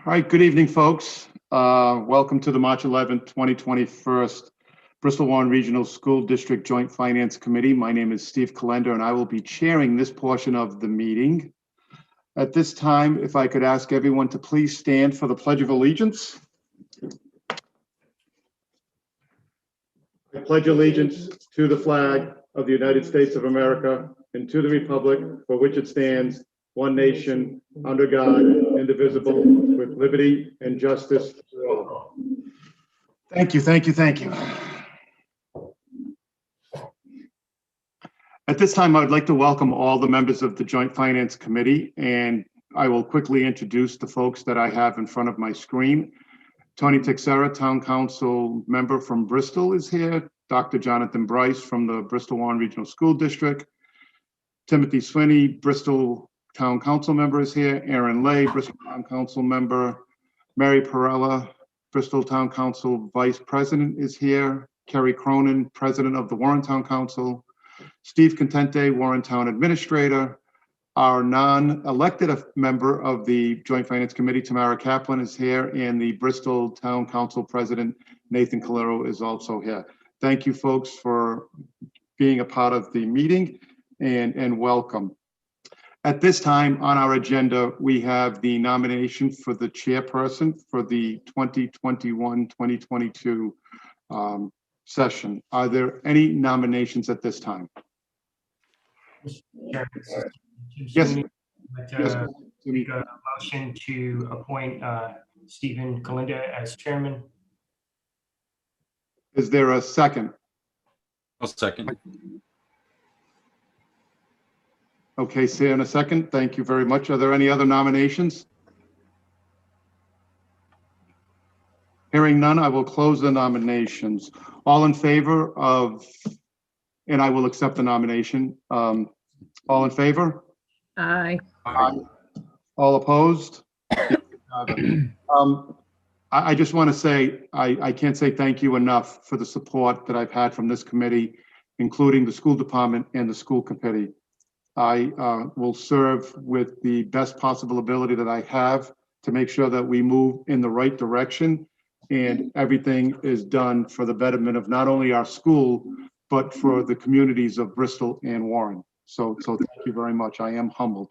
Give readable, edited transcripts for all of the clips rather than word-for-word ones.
All right, good evening, folks. Welcome to the March 11th, 2021 Bristol Warren Regional School District Joint Finance Committee. My name is Steve Calendar, and I will be chairing this portion of the meeting. At this time, if I could ask everyone to please stand for the Pledge of Allegiance. I pledge allegiance to the flag of the United States of America and to the republic for which it stands, one nation, under God, indivisible, with liberty and justice for all. Thank you, thank you, thank you. At this time, I would like to welcome all the members of the Joint Finance Committee, and I will quickly introduce the folks that I have in front of my screen. Tony Texera, Town Council member from Bristol, is here. Dr. Jonathan Bryce from the Bristol Warren Regional School District. Timothy Swinney, Bristol Town Council member, is here. Aaron Lay, Bristol Town Council member. Mary Perella, Bristol Town Council Vice President, is here. Kerry Cronin, President of the Warren Town Council. Steve Contente, Warren Town Administrator. Our non-elected member of the Joint Finance Committee, Tamara Kaplan, is here, and the Bristol Town Council President, Nathan Calero, is also here. Thank you, folks, for being a part of the meeting, and welcome. At this time on our agenda, we have the nomination for the chairperson for the 2021-2022 session. Are there any nominations at this time? Yes. Make a motion to appoint Stephen Kalinda as chairman. Is there a second? I'll second. Okay, see in a second. Thank you very much. Are there any other nominations? Hearing none, I will close the nominations. All in favor of, and I will accept the nomination. All in favor? Aye. Aye. All opposed? I just want to say, I can't say thank you enough for the support that I've had from this committee, including the school department and the school committee. I will serve with the best possible ability that I have to make sure that we move in the right direction and everything is done for the betterment of not only our school, but for the communities of Bristol and Warren. So thank you very much. I am humbled.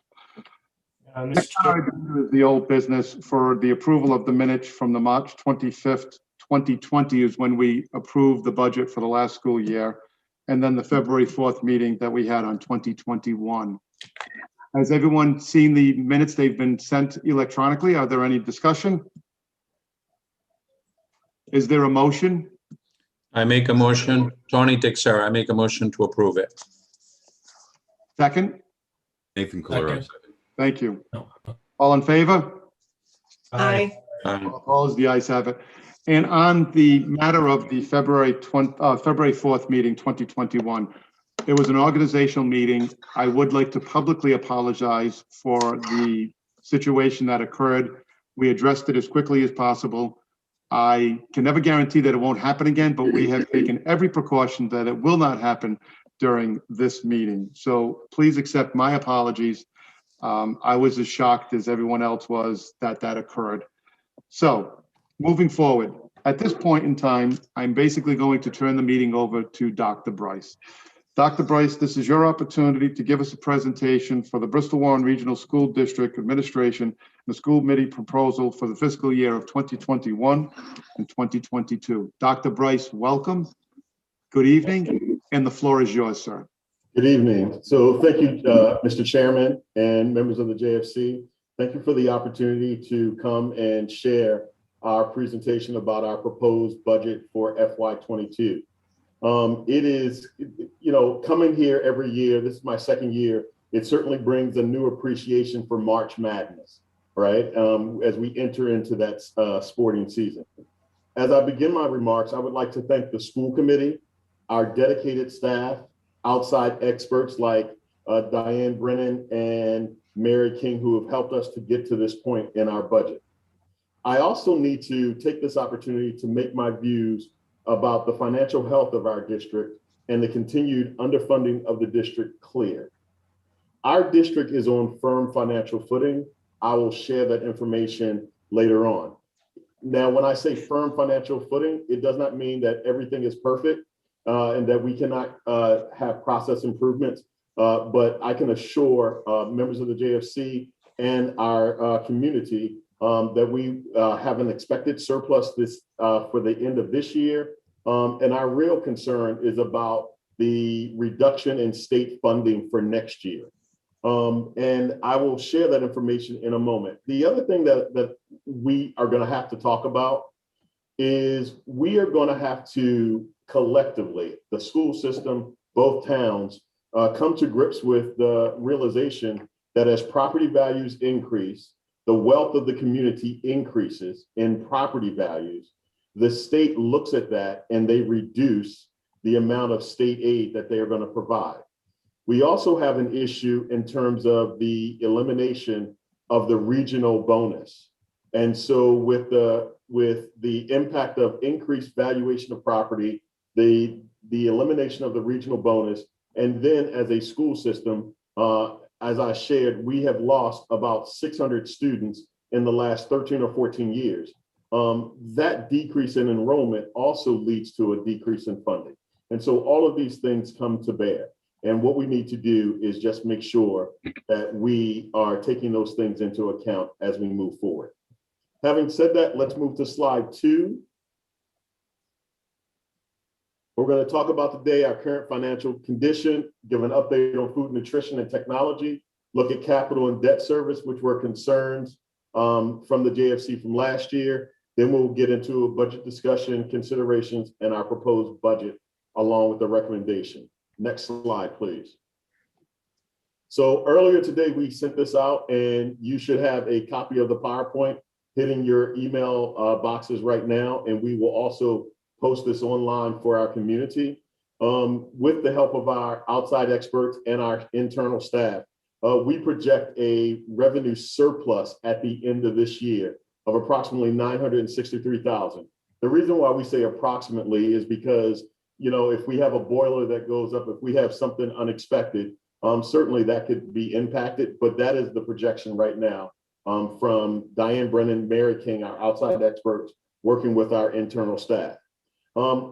Next item is the old business for the approval of the minutes from the March 25th, 2020 is when we approved the budget for the last school year. And then the February 4th meeting that we had on 2021. Has everyone seen the minutes? They've been sent electronically. Are there any discussion? Is there a motion? I make a motion. Tony Texera, I make a motion to approve it. Second? Nathan Calero. Thank you. All in favor? Aye. All opposed? The ayes have it. And on the matter of the February 4th meeting, 2021, it was an organizational meeting. I would like to publicly apologize for the situation that occurred. We addressed it as quickly as possible. I can never guarantee that it won't happen again, but we have taken every precaution that it will not happen during this meeting. So please accept my apologies. I was as shocked as everyone else was that occurred. So moving forward, at this point in time, I'm basically going to turn the meeting over to Dr. Bryce. Dr. Bryce, this is your opportunity to give us a presentation for the Bristol Warren Regional School District Administration and the school committee proposal for the fiscal year of 2021 and 2022. Dr. Bryce, welcome. Good evening, and the floor is yours, sir. Good evening. So thank you, Mr. Chairman and members of the JFC. Thank you for the opportunity to come and share our presentation about our proposed budget for FY22. It is, coming here every year, this is my second year, it certainly brings a new appreciation for March Madness, right? As we enter into that sporting season. As I begin my remarks, I would like to thank the school committee, our dedicated staff, outside experts like Diane Brennan and Mary King, who have helped us to get to this point in our budget. I also need to take this opportunity to make my views about the financial health of our district and the continued underfunding of the district clear. Our district is on firm financial footing. I will share that information later on. Now, when I say firm financial footing, it does not mean that everything is perfect and that we cannot have process improvements. But I can assure members of the JFC and our community that we have an expected surplus for the end of this year. And our real concern is about the reduction in state funding for next year. And I will share that information in a moment. The other thing that we are going to have to talk about is we are going to have to collectively, the school system, both towns, come to grips with the realization that as property values increase, the wealth of the community increases in property values, the state looks at that and they reduce the amount of state aid that they are going to provide. We also have an issue in terms of the elimination of the regional bonus. And so with the impact of increased valuation of property, the elimination of the regional bonus, and then as a school system, as I shared, we have lost about 600 students in the last 13 or 14 years. That decrease in enrollment also leads to a decrease in funding. And so all of these things come to bear. And what we need to do is just make sure that we are taking those things into account as we move forward. Having said that, let's move to slide 2. We're going to talk about today our current financial condition, give an update on food, nutrition, and technology, look at capital and debt service, which were concerns from the JFC from last year. Then we'll get into a budget discussion, considerations, and our proposed budget along with the recommendation. Next slide, please. So earlier today, we sent this out and you should have a copy of the PowerPoint hitting your email boxes right now. And we will also post this online for our community. With the help of our outside experts and our internal staff, we project a revenue surplus at the end of this year of approximately $963,000. The reason why we say approximately is because, you know, if we have a boiler that goes up, if we have something unexpected, certainly that could be impacted, but that is the projection right now from Diane Brennan, Mary King, our outside experts, working with our internal staff.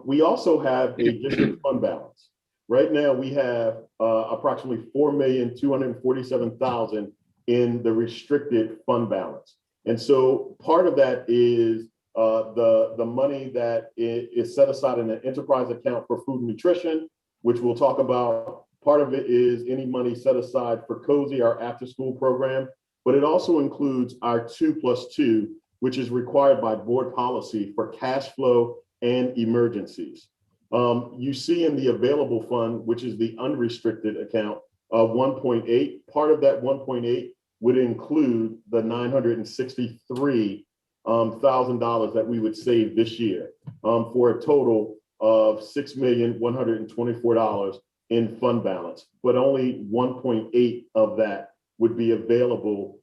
We also have a district fund balance. Right now, we have approximately $4,247,000 in the restricted fund balance. And so part of that is the money that is set aside in an enterprise account for food and nutrition, which we'll talk about. Part of it is any money set aside for COSI, our after-school program, but it also includes our 2+2, which is required by board policy for cash flow and emergencies. You see in the available fund, which is the unrestricted account, 1.8. Part of that 1.8 would include the $963,000 that we would save this year for a total of $6,124 in fund balance, but only 1.8 of that would be available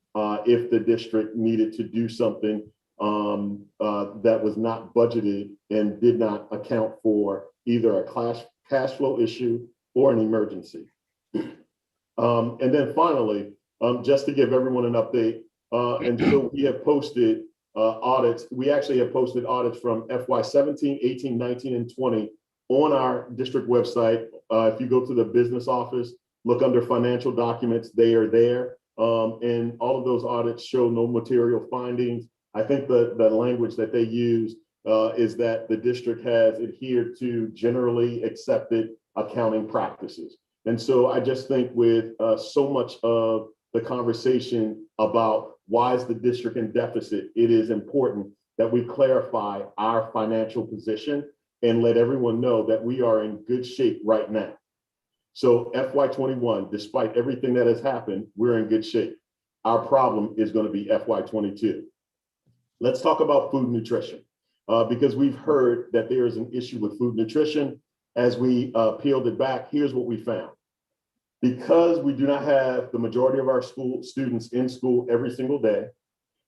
if the district needed to do something that was not budgeted and did not account for either a cash flow issue or an emergency. And then finally, just to give everyone an update, and so we have posted audits. We actually have posted audits from FY 17, 18, 19, and 20 on our district website. If you go to the business office, look under financial documents, they are there. And all of those audits show no material findings. I think the language that they use is that the district has adhered to generally accepted accounting practices. And so I just think with so much of the conversation about why is the district in deficit, it is important that we clarify our financial position and let everyone know that we are in good shape right now. So FY21, despite everything that has happened, we're in good shape. Our problem is going to be FY22. Let's talk about food nutrition, because we've heard that there is an issue with food nutrition. As we peeled it back, here's what we found. Because we do not have the majority of our school students in school every single day,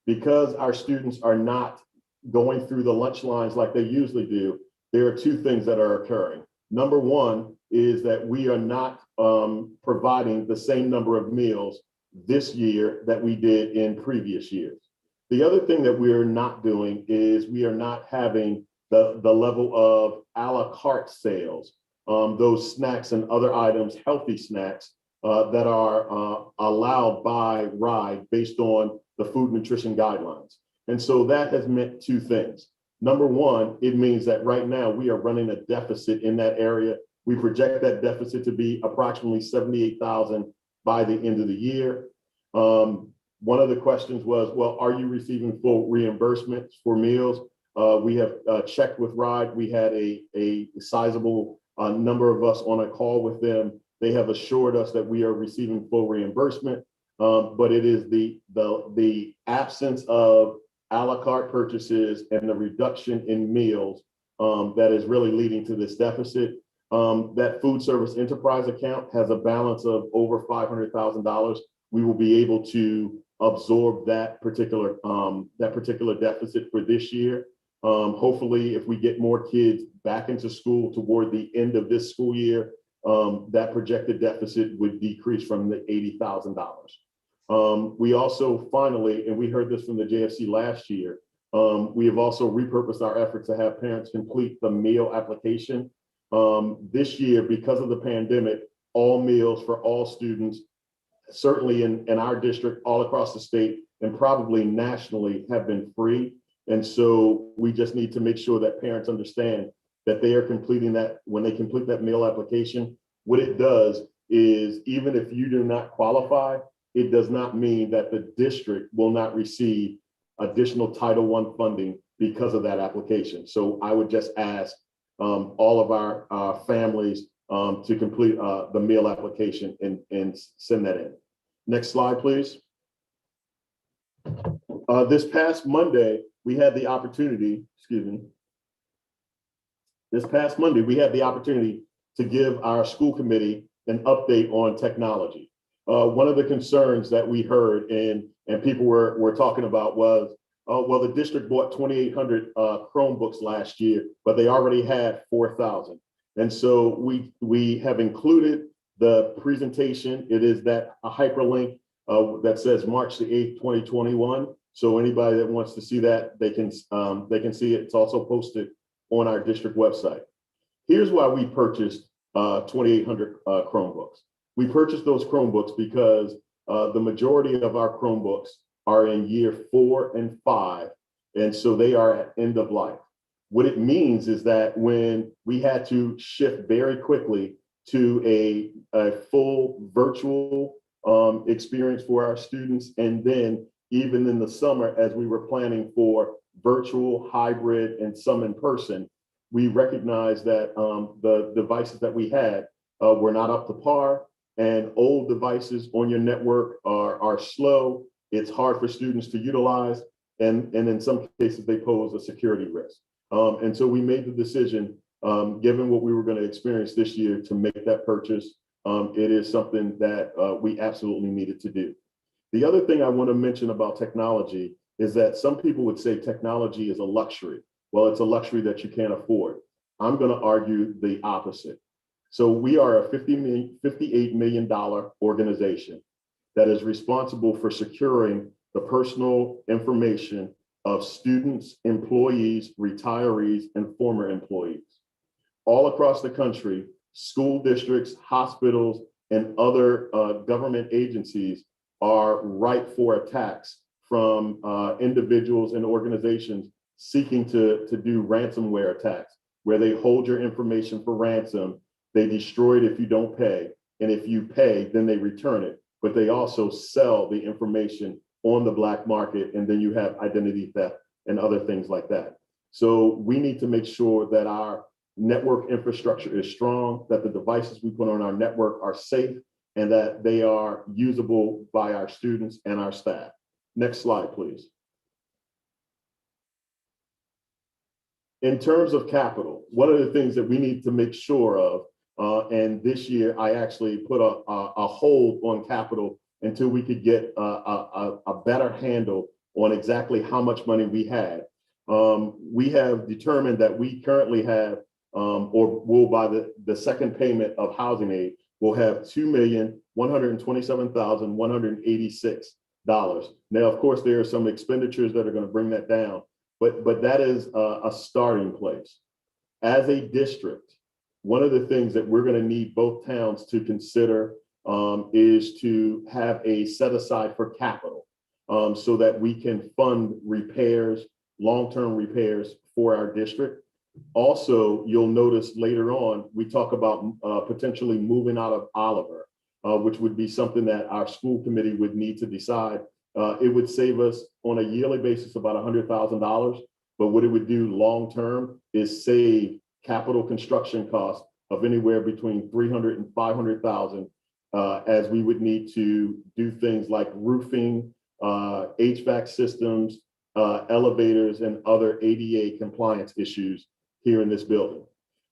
because our students are not going through the lunch lines like they usually do, there are two things that are occurring. Number one is that we are not providing the same number of meals this year that we did in previous years. The other thing that we are not doing is we are not having the level of a la carte sales, those snacks and other items, healthy snacks that are allowed by RIDE based on the food nutrition guidelines. And so that has meant two things. Number one, it means that right now we are running a deficit in that area. We project that deficit to be approximately $78,000 by the end of the year. One of the questions was, well, are you receiving full reimbursements for meals? We have checked with RIDE. We had a sizable number of us on a call with them. They have assured us that we are receiving full reimbursement, but it is the absence of a la carte purchases and the reduction in meals that is really leading to this deficit. That food service enterprise account has a balance of over $500,000. We will be able to absorb that particular deficit for this year. Hopefully, if we get more kids back into school toward the end of this school year, that projected deficit would decrease from the $80,000. We also finally, and we heard this from the JFC last year, we have also repurposed our efforts to have parents complete the meal application. This year, because of the pandemic, all meals for all students, certainly in our district, all across the state, and probably nationally, have been free. And so we just need to make sure that parents understand that they are completing that. When they complete that meal application, what it does is, even if you do not qualify, it does not mean that the district will not receive additional Title I funding because of that application. So I would just ask all of our families to complete the meal application and send that in. Next slide, please. This past Monday, we had the opportunity, this past Monday, we had the opportunity to give our school committee an update on technology. One of the concerns that we heard and people were talking about was, well, the district bought 2,800 Chromebooks last year, but they already had 4,000. And so we have included the presentation. It is a hyperlink that says March the 8th, 2021. So anybody that wants to see that, they can see it. It's also posted on our district website. Here's why we purchased 2,800 Chromebooks. We purchased those Chromebooks because the majority of our Chromebooks are in year 4 and 5, and so they are at end of life. What it means is that when we had to shift very quickly to a full virtual experience for our students, and then even in the summer, as we were planning for virtual, hybrid, and some in person, we recognized that the devices that we had were not up to par, and old devices on your network are slow. It's hard for students to utilize, and in some cases, they pose a security risk. And so we made the decision, given what we were going to experience this year, to make that purchase. It is something that we absolutely needed to do. The other thing I want to mention about technology is that some people would say technology is a luxury. Well, it's a luxury that you can't afford. I'm going to argue the opposite. So we are a $58 million organization that is responsible for securing the personal information of students, employees, retirees, and former employees. All across the country, school districts, hospitals, and other government agencies are ripe for attacks from individuals and organizations seeking to do ransomware attacks, where they hold your information for ransom, they destroy it if you don't pay, and if you pay, then they return it. But they also sell the information on the black market, and then you have identity theft and other things like that. So we need to make sure that our network infrastructure is strong, that the devices we put on our network are safe, and that they are usable by our students and our staff. Next slide, please. In terms of capital, one of the things that we need to make sure of, and this year I actually put a hold on capital until we could get a better handle on exactly how much money we had. We have determined that we currently have, or will by the second payment of housing aid, we'll have $2,127,186 Now, of course, there are some expenditures that are going to bring that down, but that is a starting place. As a district, one of the things that we're going to need both towns to consider is to have a set aside for capital so that we can fund repairs, long-term repairs for our district. Also, you'll notice later on, we talk about potentially moving out of Oliver, which would be something that our school committee would need to decide. It would save us on a yearly basis about $100,000, but what it would do long-term is save capital construction costs of anywhere between $300,000 and $500,000, as we would need to do things like roofing, HVAC systems, elevators, and other ADA compliance issues here in this building.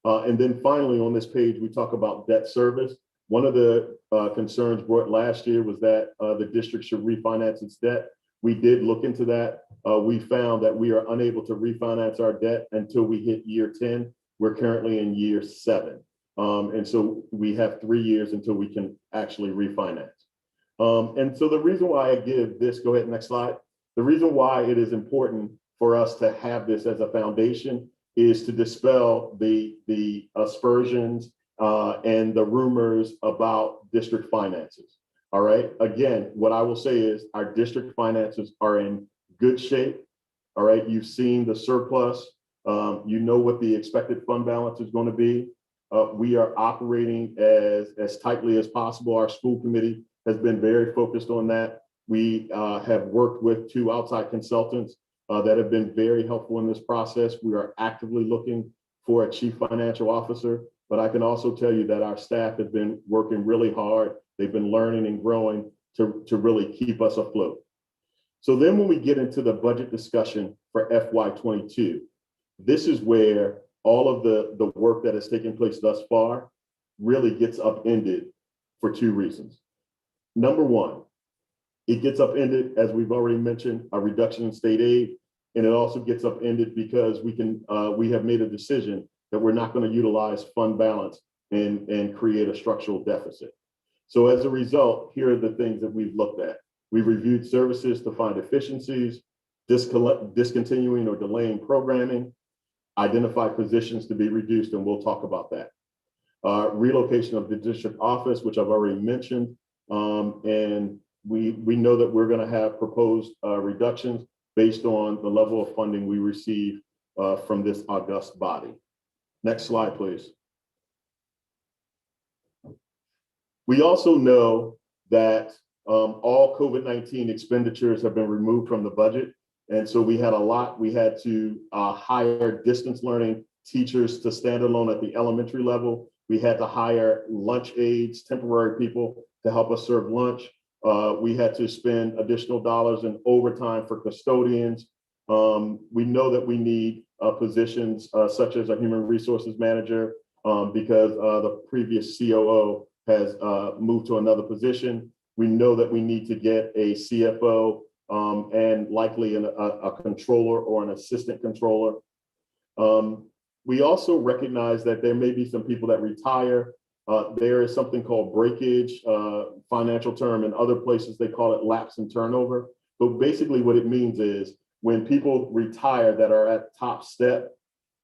And then finally, on this page, we talk about debt service. One of the concerns brought last year was that the district should refinance its debt. We did look into that. We found that we are unable to refinance our debt until we hit year 10. We're currently in year 7. And so we have 3 years until we can actually refinance. And so the reason why I give this, go ahead, next slide. The reason why it is important for us to have this as a foundation is to dispel the aspersions and the rumors about district finances. All right. Again, what I will say is our district finances are in good shape. All right. You've seen the surplus. You know what the expected fund balance is going to be. We are operating as tightly as possible. Our school committee has been very focused on that. We have worked with 2 outside consultants that have been very helpful in this process. We are actively looking for a chief financial officer, but I can also tell you that our staff have been working really hard. They've been learning and growing to really keep us afloat. So then when we get into the budget discussion for FY22, this is where all of the work that has taken place thus far really gets upended for 2 reasons. Number one, it gets upended, as we've already mentioned, a reduction in state aid, and it also gets upended because we have made a decision that we're not going to utilize fund balance and create a structural deficit. So as a result, here are the things that we've looked at. We've reviewed services to find efficiencies, discontinuing or delaying programming, identify positions to be reduced, and we'll talk about that. Relocation of the district office, which I've already mentioned, and we know that we're going to have proposed reductions based on the level of funding we receive from this august body. Next slide, please. We also know that all COVID-19 expenditures have been removed from the budget. And so we had to hire distance learning teachers to stand alone at the elementary level. We had to hire lunch aides, temporary people to help us serve lunch. We had to spend additional dollars in overtime for custodians. We know that we need positions such as a human resources manager because the previous COO has moved to another position. We know that we need to get a CFO and likely a controller or an assistant controller. We also recognize that there may be some people that retire. There is something called breakage, financial term, and other places they call it lapse and turnover. But basically what it means is when people retire that are at top step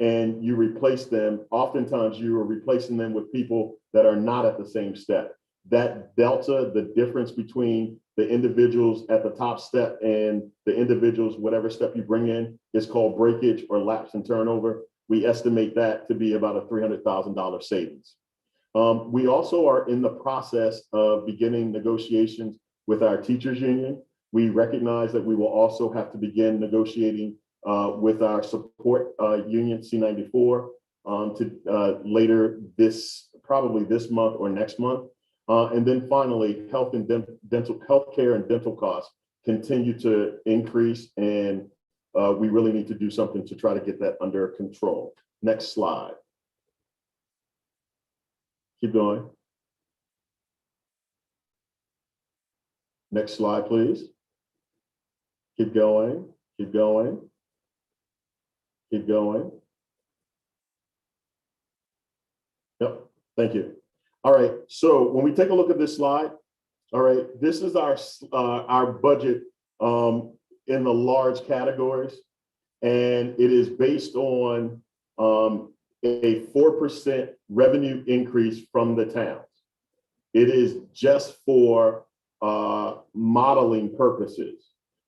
and you replace them, oftentimes you are replacing them with people that are not at the same step. That delta, the difference between the individuals at the top step and the individuals, whatever step you bring in, is called breakage or lapse and turnover. We estimate that to be about a $300,000 savings. We also are in the process of beginning negotiations with our teachers union. We recognize that we will also have to begin negotiating with our support union, C94, to later probably this month or next month. And then finally, healthcare and dental costs continue to increase, and we really need to do something to try to get that under control. Next slide. Keep going. Next slide, please. Keep going, keep going, keep going. Yep, thank you. All right, so when we take a look at this slide, All right, this is our budget in the large categories, and it is based on a 4% revenue increase from the towns. It is just for modeling purposes.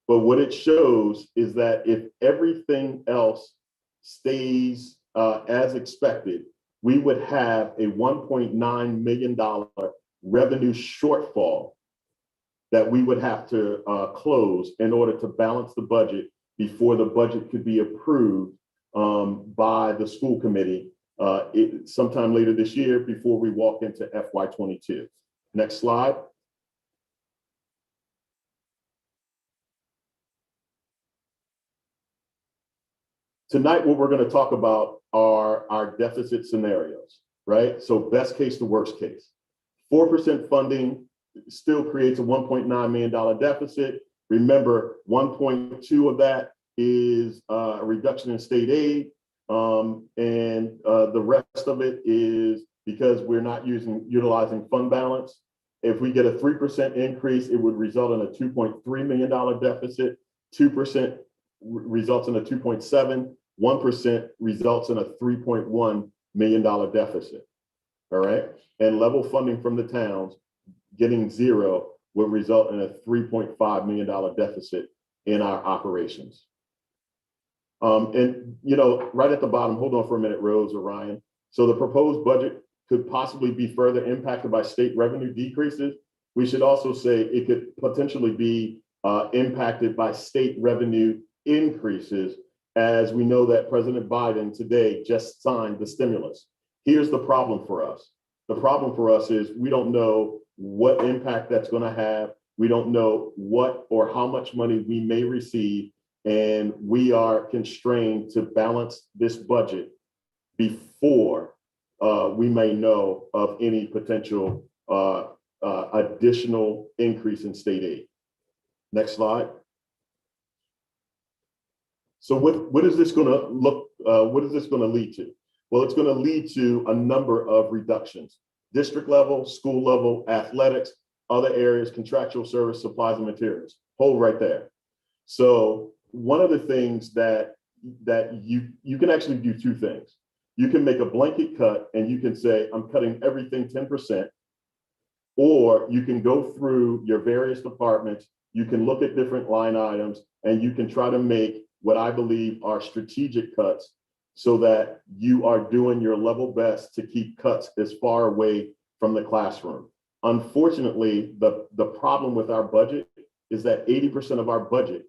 But what it shows is that if everything else stays as expected, we would have a $1.9 million revenue shortfall that we would have to close in order to balance the budget before the budget could be approved by the school committee sometime later this year before we walk into FY22. Next slide. Tonight, what we're going to talk about are our deficit scenarios, right? So best case to worst case. 4% funding still creates a $1.9 million deficit. Remember, 1.2 of that is a reduction in state aid. And the rest of it is because we're not utilizing fund balance. If we get a 3% increase, it would result in a $2.3 million deficit. 2% results in a 2.7. 1% results in a $3.1 million deficit. All right. And level funding from the towns getting zero would result in a $3.5 million deficit in our operations. And, you know, right at the bottom, hold on for a minute, Rose or Ryan. So the proposed budget could possibly be further impacted by state revenue decreases. We should also say it could potentially be impacted by state revenue increases, as we know that President Biden today just signed the stimulus. Here's the problem for us. The problem for us is we don't know what impact that's going to have. We don't know what or how much money we may receive, and we are constrained to balance this budget before we may know of any potential additional increase in state aid. Next slide. So what is this going to look? What is this going to lead to? Well, it's going to lead to a number of reductions: district level, school level, athletics, other areas, contractual service, supplies and materials. Hold right there. So one of the things that you can actually do two things. You can make a blanket cut and you can say, I'm cutting everything 10%, or you can go through your various departments. You can look at different line items and you can try to make what I believe are strategic cuts so that you are doing your level best to keep cuts as far away from the classroom. Unfortunately, the problem with our budget is that 80% of our budget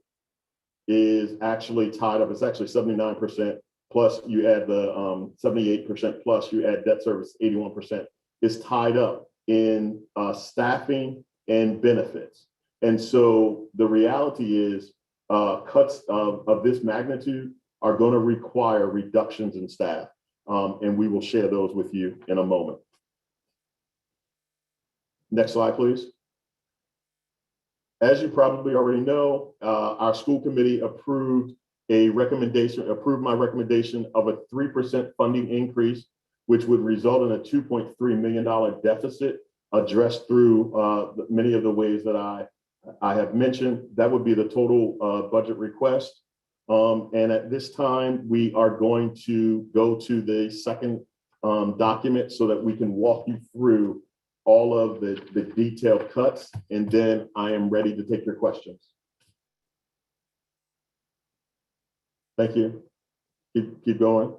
is actually tied up. It's actually 79%, plus you add the 78%, plus you add debt service, 81%, is tied up in staffing and benefits. And so the reality is cuts of this magnitude are going to require reductions in staff. And we will share those with you in a moment. Next slide, please. As you probably already know, our school committee approved my recommendation of a 3% funding increase, which would result in a $2.3 million deficit addressed through many of the ways that I have mentioned. That would be the total budget request. And at this time, we are going to go to the second document so that we can walk you through all of the detailed cuts, and then I am ready to take your questions. Thank you. Keep going.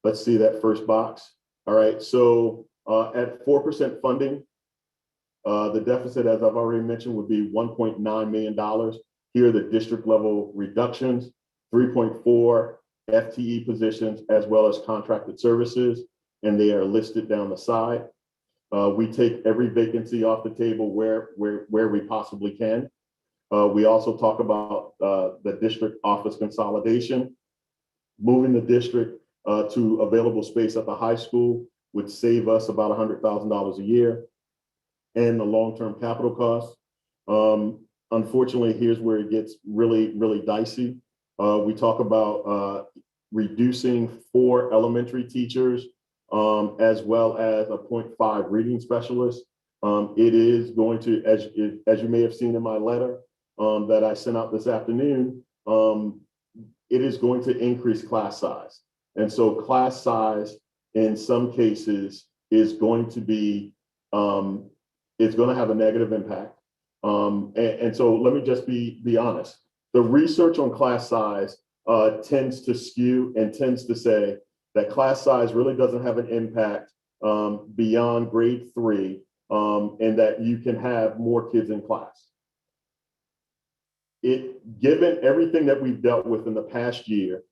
Let's see that first box. All right, so at 4% funding, the deficit, as I've already mentioned, would be $1.9 million. Here are the district level reductions: 3.4 FTE positions, as well as contracted services, and they are listed down the side. We take every vacancy off the table where we possibly can. We also talk about the district office consolidation. Moving the district to available space at the high school would save us about $100,000 a year. And the long-term capital costs. Unfortunately, here's where it gets really, really dicey. We talk about reducing 4 elementary teachers, as well as a 0.5 reading specialist. It is going to, as you may have seen in my letter that I sent out this afternoon, it is going to increase class size. And so class size in some cases is going to be, it's going to have a negative impact. And so let me just be honest. The research on class size tends to skew and tends to say that class size really doesn't have an impact beyond grade 3, and that you can have more kids in class. Given everything that we've dealt with in the past year,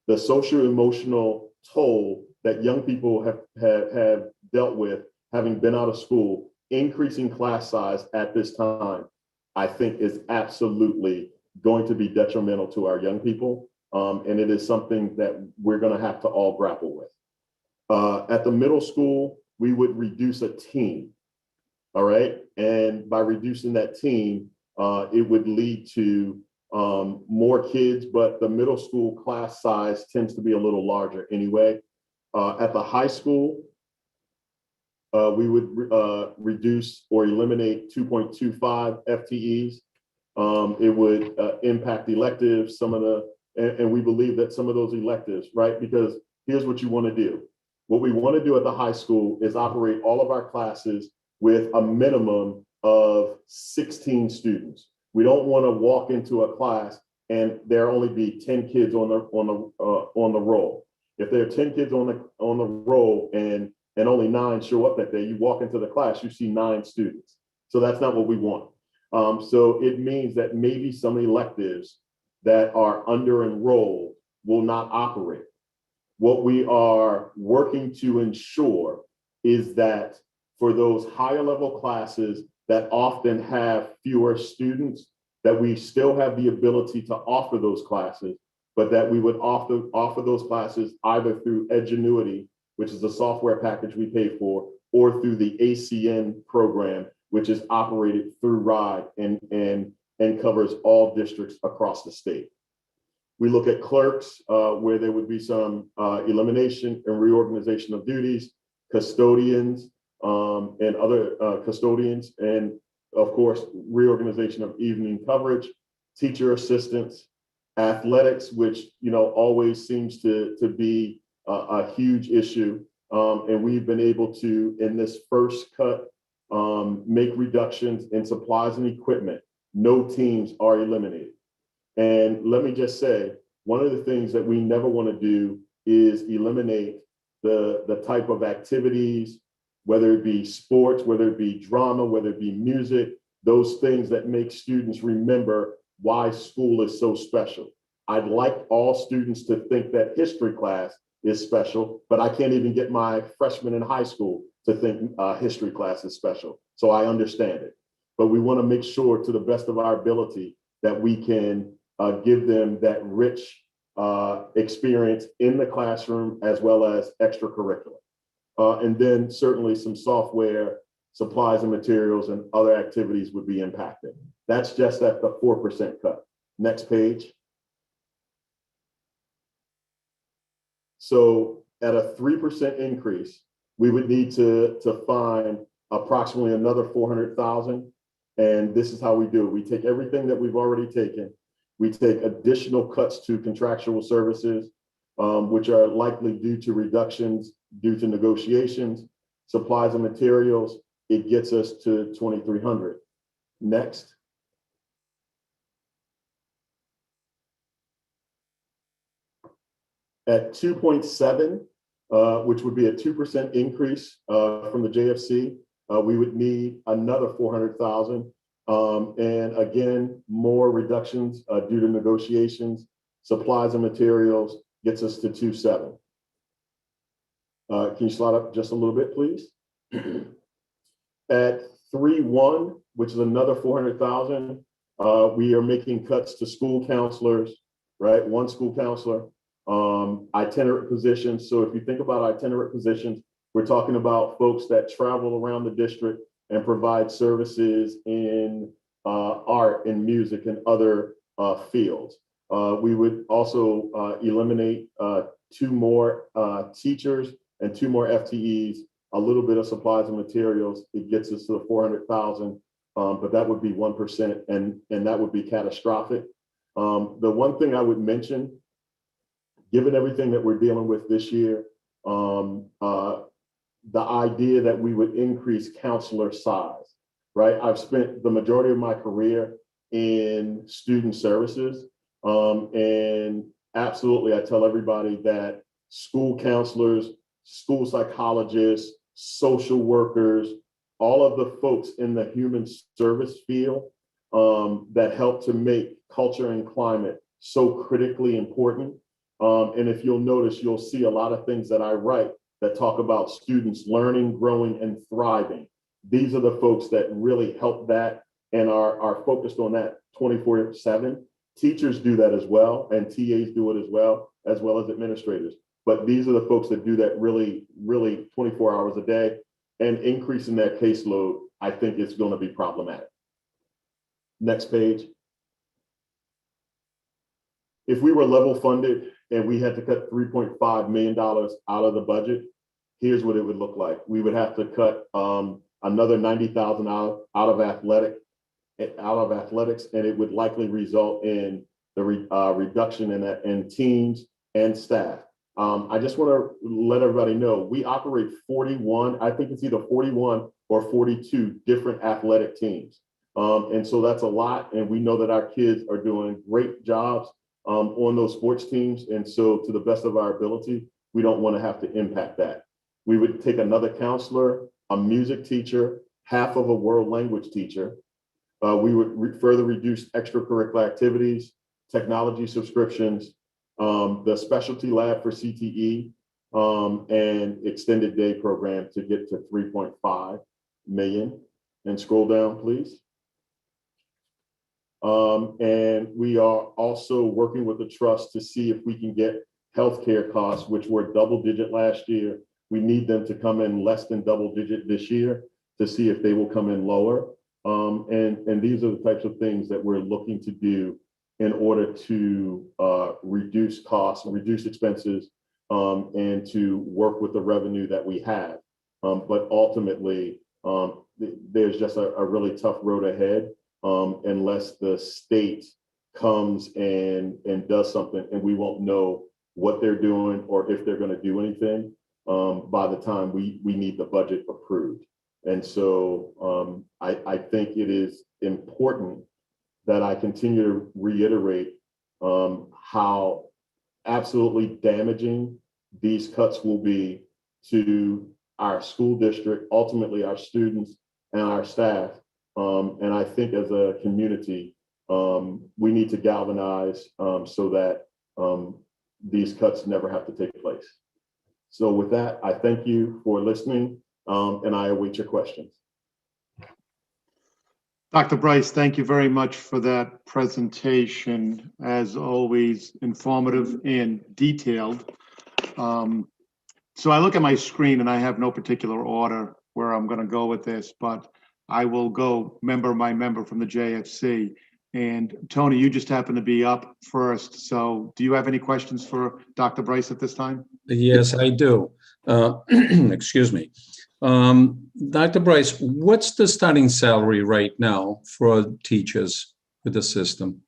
the social emotional toll that young people have dealt with having been out of school, increasing class size at this time, I think is absolutely going to be detrimental to our young people. And it is something that we're going to have to all grapple with. At the middle school, we would reduce a team. All right. And by reducing that team, it would lead to more kids, but the middle school class size tends to be a little larger anyway. At the high school, we would reduce or eliminate 2.25 FTEs. It would impact electives, and we believe that some of those electives, right? Because here's what you want to do. What we want to do at the high school is operate all of our classes with a minimum of 16 students. We don't want to walk into a class and there only be 10 kids on the roll. If there are 10 kids on the roll and only 9 show up that day, you walk into the class, you see 9 students. So that's not what we want. So it means that maybe some electives that are under enrolled will not operate. What we are working to ensure is that for those higher level classes that often have fewer students, that we still have the ability to offer those classes, but that we would offer those classes either through Edgenuity, which is the software package we pay for, or through the ACN program, which is operated through RIDE and covers all districts across the state. We look at clerks, where there would be some elimination and reorganization of duties, custodians, and other custodians, and of course, reorganization of evening coverage, teacher assistants, athletics, which always seems to be a huge issue. And we've been able to, in this first cut, make reductions in supplies and equipment. No teams are eliminated. And let me just say, one of the things that we never want to do is eliminate the type of activities, whether it be sports, whether it be drama, whether it be music, those things that make students remember why school is so special. I'd like all students to think that history class is special, but I can't even get my freshmen in high school to think history class is special. So I understand it. But we want to make sure to the best of our ability that we can give them that rich experience in the classroom as well as extracurricular. And then certainly some software, supplies and materials and other activities would be impacted. That's just at the 4% cut. Next page. So at a 3% increase, we would need to find approximately another 400,000. And this is how we do it. We take everything that we've already taken. We take additional cuts to contractual services, which are likely due to reductions due to negotiations, supplies and materials. It gets us to 2,300. Next. At 2.7, which would be a 2% increase from the JFC, we would need another 400,000. And again, more reductions due to negotiations, supplies and materials gets us to 2.7. Can you slide up just a little bit, please? At 3.1, which is another 400,000, we are making cuts to school counselors, right? One school counselor, itinerant positions. So if you think about itinerant positions, we're talking about folks that travel around the district and provide services in art and music and other fields. We would also eliminate 2 more teachers and 2 more FTEs a little bit of supplies and materials, it gets us to the 400,000. But that would be 1%, and that would be catastrophic. The one thing I would mention, given everything that we're dealing with this year, the idea that we would increase counselor size, right? I've spent the majority of my career in student services, and absolutely, I tell everybody that school counselors, school psychologists, social workers, all of the folks in the human service field that help to make culture and climate so critically important. And if you'll notice, you'll see a lot of things that I write that talk about students learning, growing, and thriving. These are the folks that really help that and are focused on that 24/7. Teachers do that as well, and TAs do it as well as administrators. But these are the folks that do that really, really 24 hours a day. And increasing that caseload, I think it's going to be problematic. Next page. If we were level funded and we had to cut $3.5 million out of the budget, here's what it would look like. We would have to cut another $90,000 out of athletics, and it would likely result in the reduction in teams and staff. I just want to let everybody know we operate 41, I think it's either 41 or 42 different athletic teams. And so that's a lot. And we know that our kids are doing great jobs on those sports teams. And so to the best of our ability, we don't want to have to impact that. We would take another counselor, a music teacher, half of a world language teacher. We would further reduce extracurricular activities, technology subscriptions, the specialty lab for CTE, and extended day program to get to 3.5 million. And scroll down, please. And we are also working with the trust to see if we can get healthcare costs, which were double digit last year. We need them to come in less than double digit this year to see if they will come in lower. And these are the types of things that we're looking to do in order to reduce costs and reduce expenses, and to work with the revenue that we have. But ultimately, there's just a really tough road ahead unless the state comes and does something, and we won't know what they're doing or if they're going to do anything by the time we need the budget approved. And so I think it is important that I continue to reiterate how absolutely damaging these cuts will be to our school district, ultimately our students and our staff. And I think as a community, we need to galvanize so that these cuts never have to take place. So with that, I thank you for listening, and I await your questions. Dr. Bryce, thank you very much for that presentation. As always, informative and detailed. So I look at my screen and I have no particular order where I'm going to go with this, but I will go member by member from the JFC. And Tony, you just happen to be up first. So do you have any questions for Dr. Bryce at this time? Yes, I do. Excuse me. Dr. Bryce, what's the starting salary right now for teachers with the system,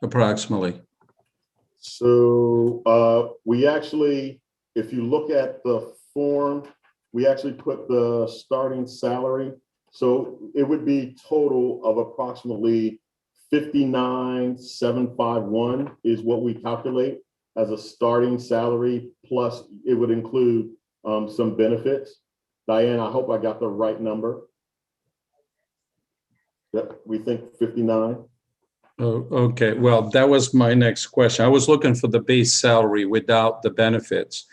approximately? So we actually, if you look at the form, we actually put the starting salary. So it would be total of approximately 59,751 is what we calculate as a starting salary, plus it would include some benefits. Diane, I hope I got the right number. Yep, we think 59. Oh, okay, well, that was my next question. I was looking for the base salary without the benefits,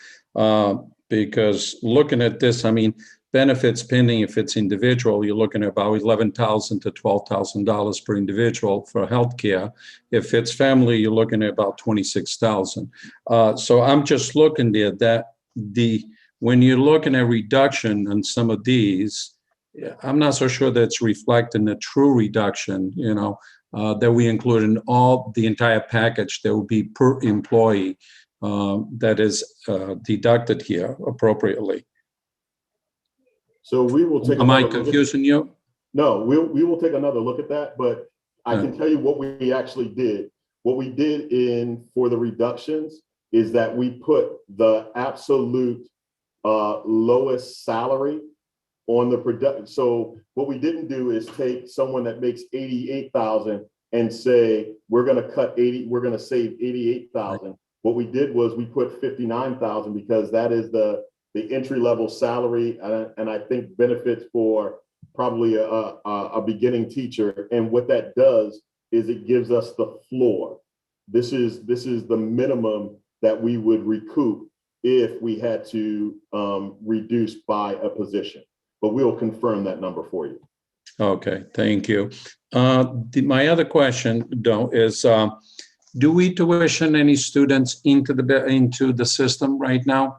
because looking at this, I mean, benefits pending, if it's individual, you're looking at about $11,000 to $12,000 per individual for healthcare. If it's family, you're looking at about $26,000. So I'm just looking there that when you're looking at reduction on some of these, I'm not so sure that's reflecting the true reduction, you know, that we include in the entire package that will be per employee that is deducted here appropriately. So we will take. Am I another look at- confusing you? No, we will take another look at that, but I can tell you what we actually did. What we did for the reductions is that we put the absolute lowest salary on the production. So what we didn't do is take someone that makes 88,000 and say, we're going to save 88,000. What we did was we put 59,000 because that is the entry level salary and I think benefits for probably a beginning teacher. And what that does is it gives us the floor. This is the minimum that we would recoup if we had to reduce by a position. But we'll confirm that number for you. Okay, thank you. My other question, though, is do we tuition any students into the system right now?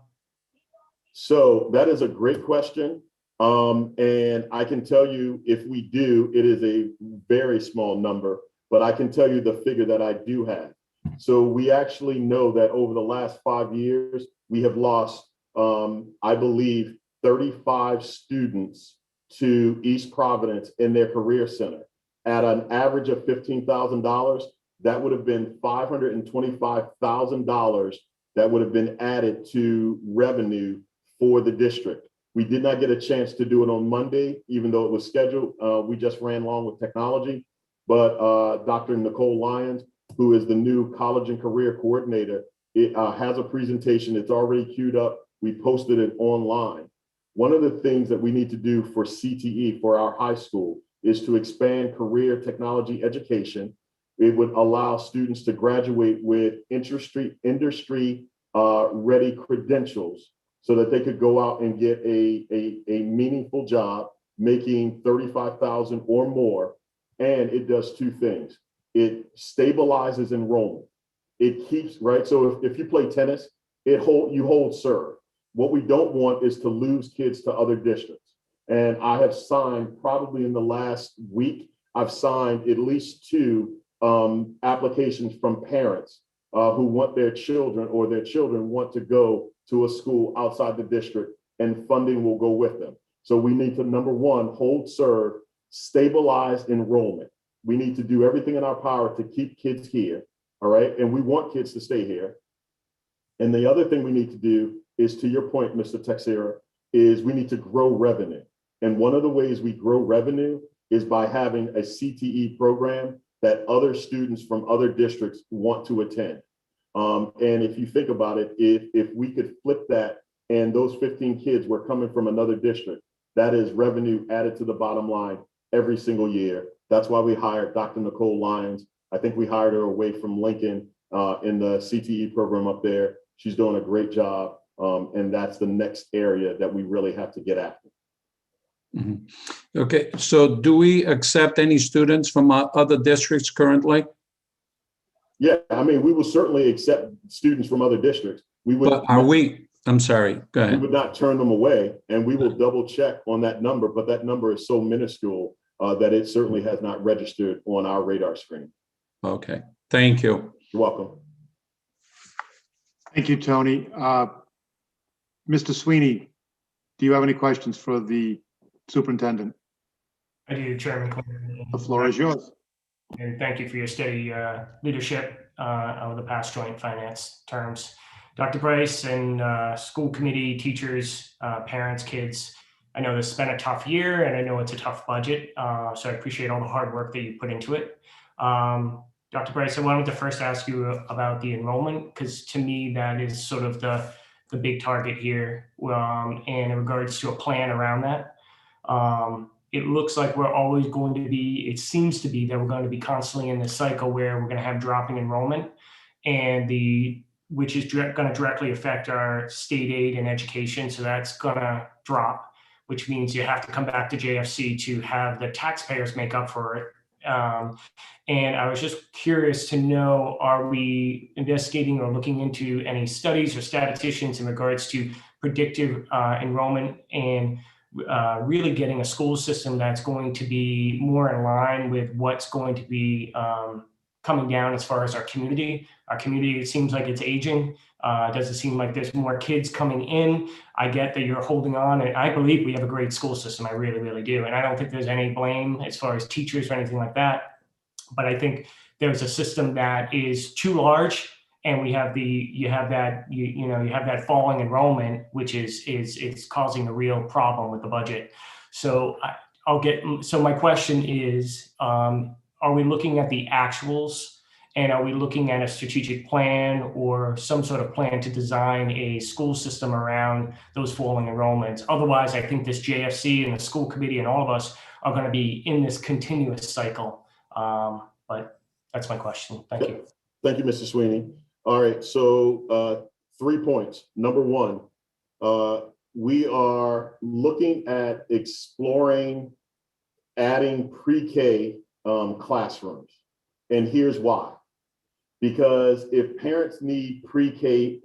So that is a great question. And I can tell you if we do, it is a very small number, but I can tell you the figure that I do have. So we actually know that over the last 5 years, we have lost, I believe, 35 students to East Providence in their career center. At an average of $15,000, that would have been $525,000 that would have been added to revenue for the district. We did not get a chance to do it on Monday, even though it was scheduled. We just ran along with technology. But Dr. Nicole Lyons, who is the new college and career coordinator, has a presentation. It's already queued up. We posted it online. One of the things that we need to do for CTE, for our high school, is to expand career technology education. It would allow students to graduate with industry ready credentials so that they could go out and get a meaningful job making $35,000 or more. And it does two things. It stabilizes enrollment. It keeps, right? So if you play tennis, you hold serve. What we don't want is to lose kids to other districts. And I have signed, probably in the last week, I've signed at least 2 applications from parents who want their children or their children want to go to a school outside the district, and funding will go with them. So we need to, number one, hold serve, stabilize enrollment. We need to do everything in our power to keep kids here, all right? And we want kids to stay here. And the other thing we need to do is, to your point, Mr. Texera, is we need to grow revenue. And one of the ways we grow revenue is by having a CTE program that other students from other districts want to attend. And if you think about it, if we could flip that and those 15 kids were coming from another district, that is revenue added to the bottom line every single year. That's why we hired Dr. Nicole Lyons. I think we hired her away from Lincoln in the CTE program up there. She's doing a great job. And that's the next area that we really have to get after. Mm-hmm. Okay, so do we accept any students from other districts currently? Yeah, I mean, we will certainly accept students from other districts. We would. But I'm sorry, go ahead. We would not turn them away, and we will double check on that number, but that number is so minuscule that it certainly has not registered on our radar screen. Okay, thank you. You're welcome. Thank you, Tony. Mr. Sweeney, do you have any questions for the superintendent? I do, Chairman. The floor is yours. And thank you for your steady leadership over the past joint finance terms. Dr. Bryce and school committee, teachers, parents, kids, I know this has been a tough year and I know it's a tough budget. So I appreciate all the hard work that you put into it. Dr. Bryce, I wanted to first ask you about the enrollment, because to me, that is sort of the big target here. And in regards to a plan around that, it looks like we're always going to be, it seems to be that we're going to be constantly in this cycle where we're going to have dropping enrollment, and which is going to directly affect our state aid and education. So that's going to drop, which means you have to come back to JFC to have the taxpayers make up for it. And I was just curious to know, are we investigating or looking into any studies or statisticians in regards to predictive enrollment and really getting a school system that's going to be more in line with what's going to be coming down as far as our community Our community, it seems like it's aging. Does it seem like there's more kids coming in? I get that you're holding on, and I believe we have a great school system. I really, really do. And I don't think there's any blame as far as teachers or anything like that. But I think there's a system that is too large, and we have you have that falling enrollment, which is causing a real problem with the budget. So my question is, are we looking at the actuals? And are we looking at a strategic plan or some sort of plan to design a school system around those falling enrollments? Otherwise, I think this JFC and the school committee and all of us are going to be in this continuous cycle. But that's my question. Thank you. Thank you, Mr. Sweeney. All right, so 3 points. Number one, we are looking at exploring adding pre-K classrooms. And here's why. Because if parents need pre-K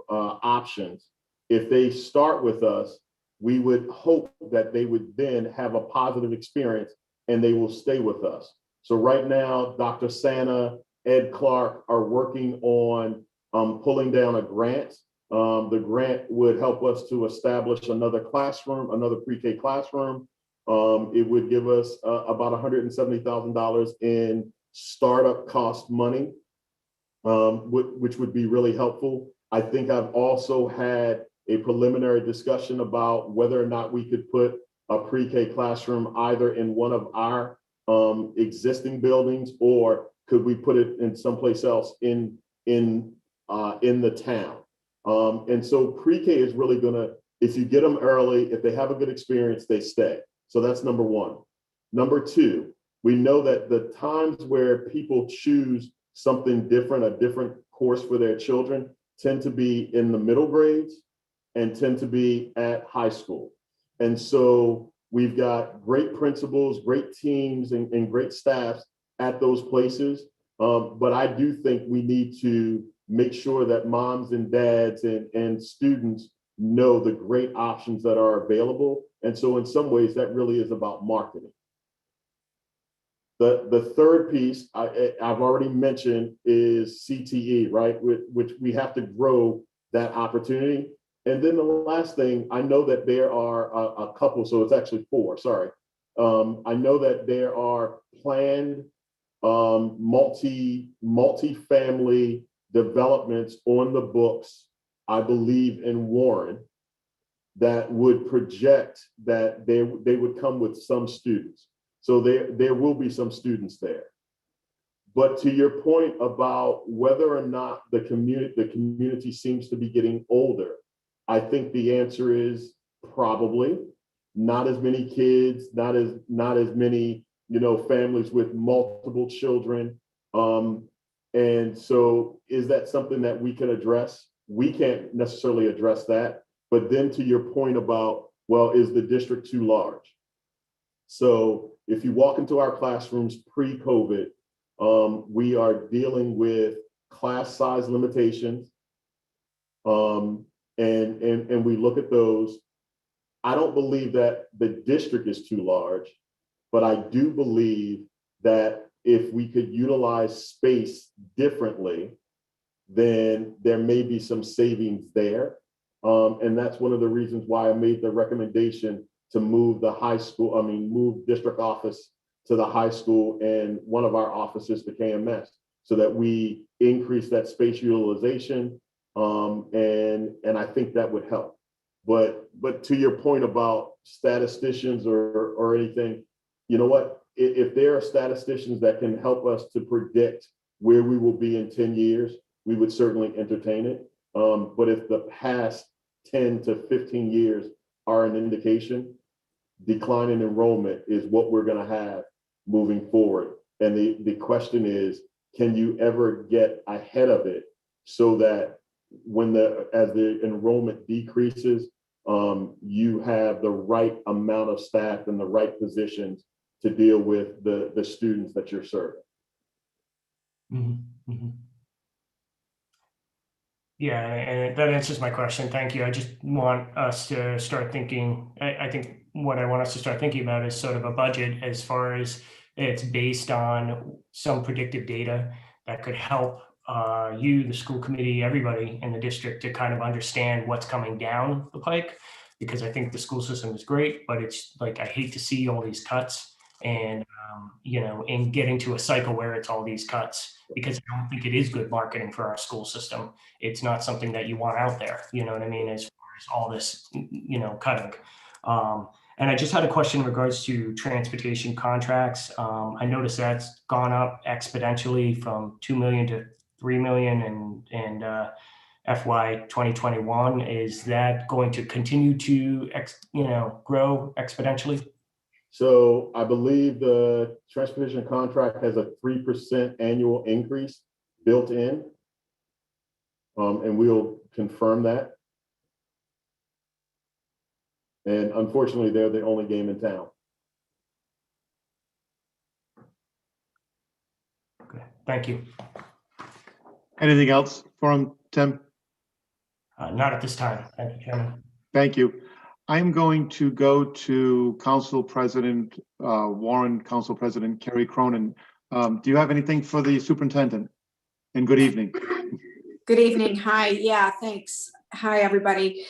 options, if they start with us, we would hope that they would then have a positive experience and they will stay with us. So right now, Dr. Santa, Ed Clark are working on pulling down a grant. The grant would help us to establish another classroom, another pre-K classroom. It would give us about $170,000 in startup cost money, which would be really helpful. I think I've also had a preliminary discussion about whether or not we could put a pre-K classroom either in one of our existing buildings, or could we put it in someplace else in the town. And so pre-K is really gonna, if you get them early, if they have a good experience, they stay. So that's number one. Number two, we know that the times where people choose something different, a different course for their children, tend to be in the middle grades and tend to be at high school. And so we've got great principals, great teams, and great staffs at those places. But I do think we need to make sure that moms and dads and students know the great options that are available. And so in some ways, that really is about marketing. The third piece I've already mentioned is CTE, right? Which we have to grow that opportunity. And then the last thing, I know that there are a couple, so it's actually 4, sorry. I know that there are planned multi-family developments on the books, I believe in Warren, that would project that they would come with some students. So there will be some students there. But to your point about whether or not the community seems to be getting older, I think the answer is probably not as many kids, not as many, families with multiple children. And so is that something that we can address? We can't necessarily address that. But then to your point about, well, is the district too large? So if you walk into our classrooms pre-COVID, we are dealing with class size limitations. And we look at those. I don't believe that the district is too large, but I do believe that if we could utilize space differently, then there may be some savings there. And that's one of the reasons why I made the recommendation to move move district office to the high school and one of our offices to KMS, so that we increase that space utilization. And I think that would help. But to your point about statisticians or anything, you know what? If there are statisticians that can help us to predict where we will be in 10 years, we would certainly entertain it. But if the past 10 to 15 years are an indication, decline in enrollment is what we're going to have moving forward. And the question is, can you ever get ahead of it so that as the enrollment decreases, you have the right amount of staff and the right positions to deal with the students that you're serving? Mm-hmm. Mm-hmm. Yeah, and that answers my question. Thank you. I just want us to start thinking, I think what I want us to start thinking about is sort of a budget as far as it's based on some predictive data that could help you, the school committee, everybody in the district to kind of understand what's coming down the pike, because I think the school system is great, but it's like, I hate to see all these cuts and, and getting to a cycle where it's all these cuts, because I don't think it is good marketing for our school system. It's not something that you want out there, you know what I mean, as far as all this, cutting. And I just had a question in regards to transportation contracts. I noticed that's gone up exponentially from 2 million to 3 million and FY 2021. Is that going to continue to grow exponentially? So I believe the transportation contract has a 3% annual increase built in. And we'll confirm that. And unfortunately, they're the only game in town. Okay, thank you. Anything else for him, Tim? Not at this time. Thank you, Chairman. Thank you. I'm going to go to Council President Warren, Council President Kerry Cronin. Do you have anything for the superintendent? And good evening. Good evening. Hi. Yeah, thanks. Hi, everybody.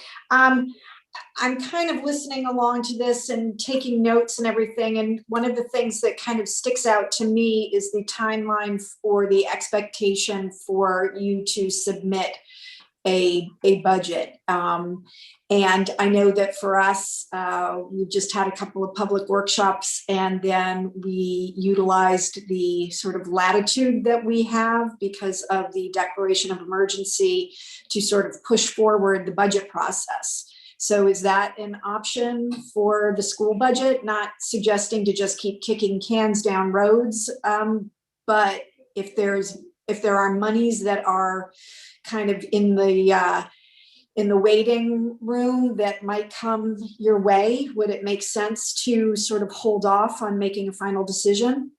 I'm kind of listening along to this and taking notes and everything. And one of the things that kind of sticks out to me is the timeline for the expectation for you to submit a budget. And I know that for us, we just had a couple of public workshops, and then we utilized the sort of latitude that we have because of the declaration of emergency to sort of push forward the budget process. So is that an option for the school budget? Not suggesting to just keep kicking cans down roads, but if there are monies that are kind of in the waiting room that might come your way, would it make sense to sort of hold off on making a final decision?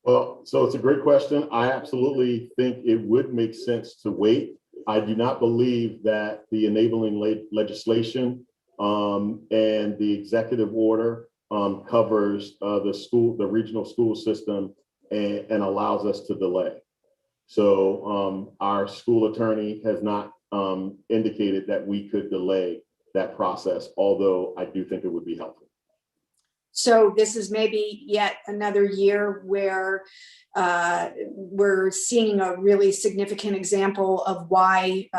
Well, so it's a great question. I absolutely think it would make sense to wait. I do not believe that the enabling legislation and the executive order covers the regional school system and allows us to delay. So our school attorney has not indicated that we could delay that process, although I do think it would be helpful. So this is maybe yet another year where we're seeing a really significant example of why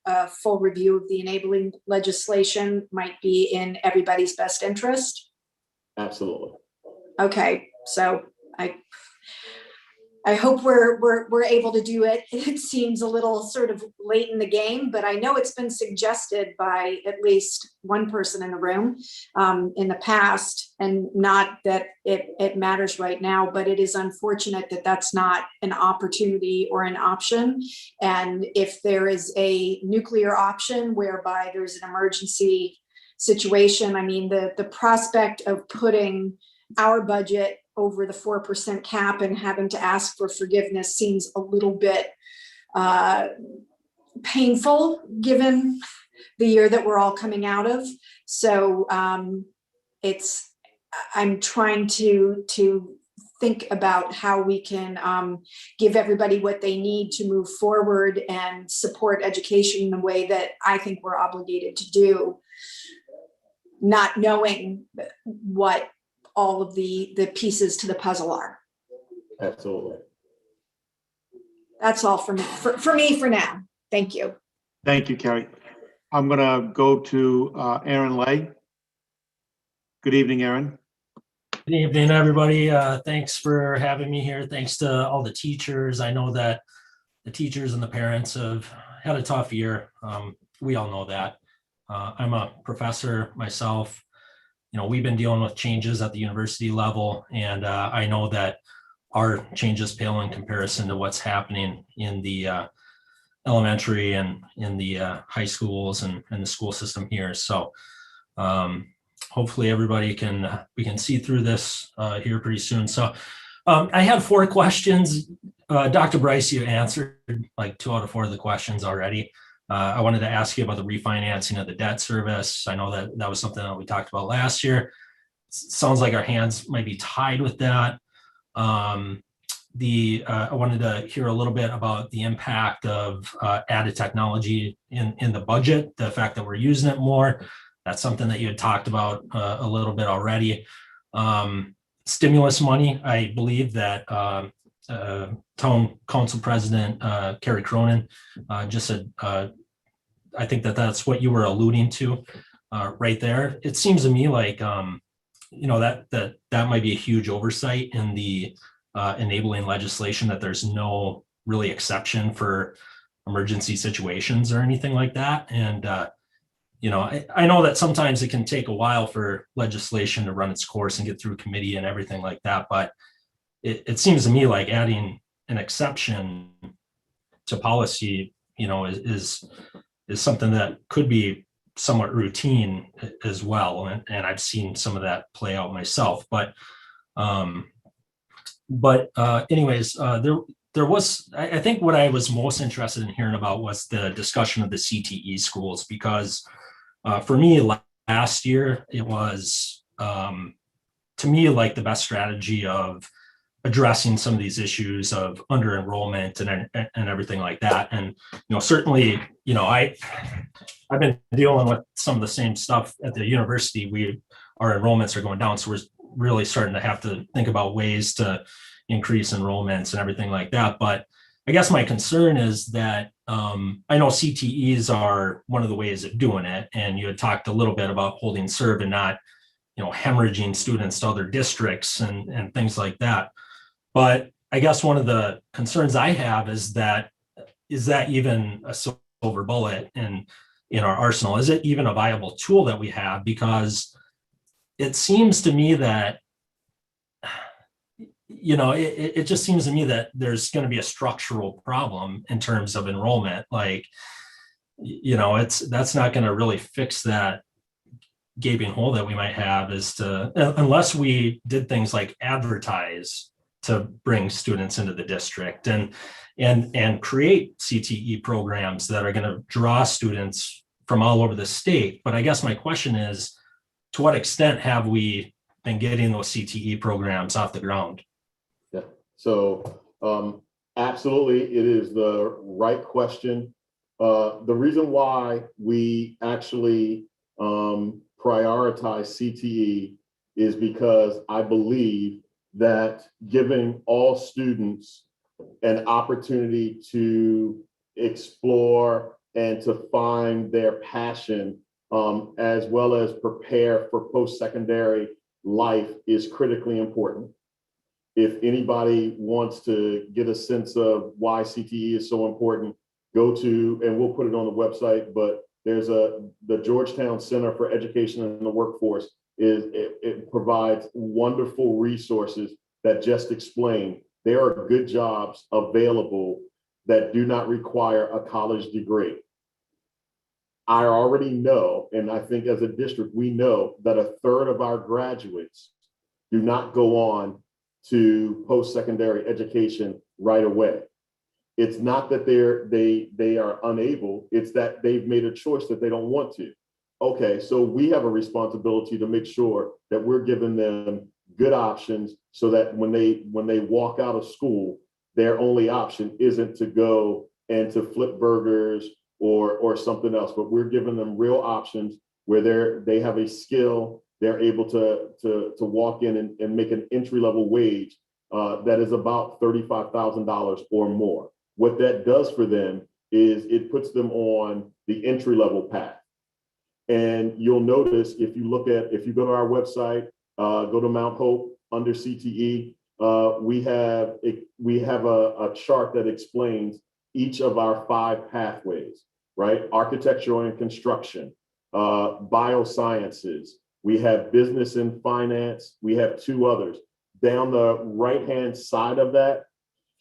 a full review of the enabling legislation might be in everybody's best interest. Absolutely. Okay, so I hope we're able to do it. It seems a little sort of late in the game, but I know it's been suggested by at least one person in the room in the past, and not that it matters right now, but it is unfortunate that that's not an opportunity or an option. And if there is a nuclear option whereby there's an emergency situation, I mean, the prospect of putting our budget over the 4% cap and having to ask for forgiveness seems a little bit painful given the year that we're all coming out of. So I'm trying to think about how we can give everybody what they need to move forward and support education in the way that I think we're obligated to do, not knowing what all of the pieces to the puzzle are. Absolutely. That's all for me for now. Thank you. Thank you, Kerry. I'm going to go to Aaron Lay. Good evening, Aaron. Good evening, everybody. Thanks for having me here. Thanks to all the teachers. I know that the teachers and the parents have had a tough year. We all know that. I'm a professor myself. We've been dealing with changes at the university level, and I know that our changes pale in comparison to what's happening in the elementary and in the high schools and the school system here. So hopefully everybody we can see through this here pretty soon. So I had 4 questions. Dr. Bryce, you answered like 2 out of 4 of the questions already. I wanted to ask you about the refinancing of the debt service. I know that was something that we talked about last year. Sounds like our hands might be tied with that. I wanted to hear a little bit about the impact of added technology in the budget, the fact that we're using it more. That's something that you had talked about a little bit already. Stimulus money, I believe that Town Council President Carrie Cronin just said, I think that that's what you were alluding to right there. It seems to me like, that might be a huge oversight in the enabling legislation, that there's no really exception for emergency situations or anything like that. And, I know that sometimes it can take a while for legislation to run its course and get through committee and everything like that. But it seems to me like adding an exception to policy, is something that could be somewhat routine as well. And I've seen some of that play out myself. But anyways, there was, I think what I was most interested in hearing about was the discussion of the CTE schools, because for me last year, it was to me like the best strategy of addressing some of these issues of under enrollment and everything like that. And, certainly, I've been dealing with some of the same stuff at the university. Our enrollments are going down. So we're really starting to have to think about ways to increase enrollments and everything like that. But I guess my concern is that I know CTEs are one of the ways of doing it. And you had talked a little bit about holding serve and not, hemorrhaging students to other districts and things like that. But I guess one of the concerns I have is that even a silver bullet in our arsenal? Is it even a viable tool that we have? Because it seems to me that, it just seems to me that there's going to be a structural problem in terms of enrollment. Like, that's not going to really fix that gaping hole that we might have, unless we did things like advertise to bring students into the district and create CTE programs that are going to draw students from all over the state. But I guess my question is, to what extent have we been getting those CTE programs off the ground? Yeah, so absolutely, it is the right question. The reason why we actually prioritize CTE is because I believe that giving all students an opportunity to explore and to find their passion, as well as prepare for post-secondary life, is critically important. If anybody wants to get a sense of why CTE is so important, go to, and we'll put it on the website, but there's the Georgetown Center for Education and the Workforce. It provides wonderful resources that just explain there are good jobs available that do not require a college degree. I already know, and I think as a district, we know that a third of our graduates do not go on to post-secondary education right away. It's not that they are unable, it's that they've made a choice that they don't want to. Okay, so we have a responsibility to make sure that we're giving them good options so that when they walk out of school, their only option isn't to go and to flip burgers or something else, but we're giving them real options where they have a skill, they're able to walk in and make an entry-level wage that is about $35,000 or more. What that does for them is it puts them on the entry-level path. And you'll notice if you go to our website, go to Mount Hope under CTE, we have a chart that explains each of our 5 pathways, right? Architecture and construction, biosciences, we have business and finance, we have 2 others. Down the right-hand side of that,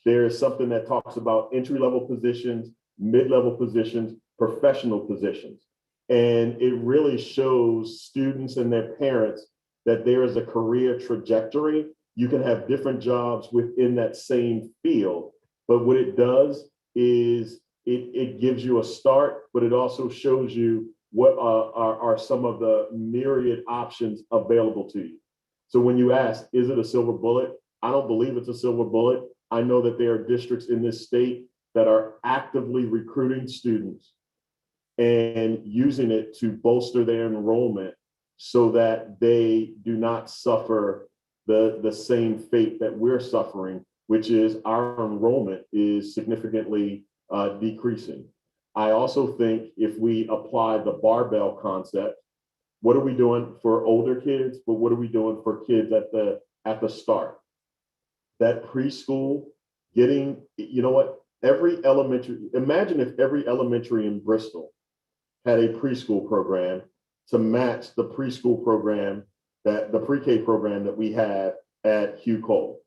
there is something that talks about entry-level positions, mid-level positions, professional positions. And it really shows students and their parents that there is a career trajectory. You can have different jobs within that same field, but what it does is it gives you a start, but it also shows you what are some of the myriad options available to you. So when you ask, is it a silver bullet? I don't believe it's a silver bullet. I know that there are districts in this state that are actively recruiting students and using it to bolster their enrollment so that they do not suffer the same fate that we're suffering, which is our enrollment is significantly decreasing. I also think if we apply the barbell concept, what are we doing for older kids, but what are we doing for kids at the start? That preschool, getting, you know what, every elementary, imagine if every elementary in Bristol had a preschool program to match the preschool program, that the pre-K program that we have at Hugh Cole,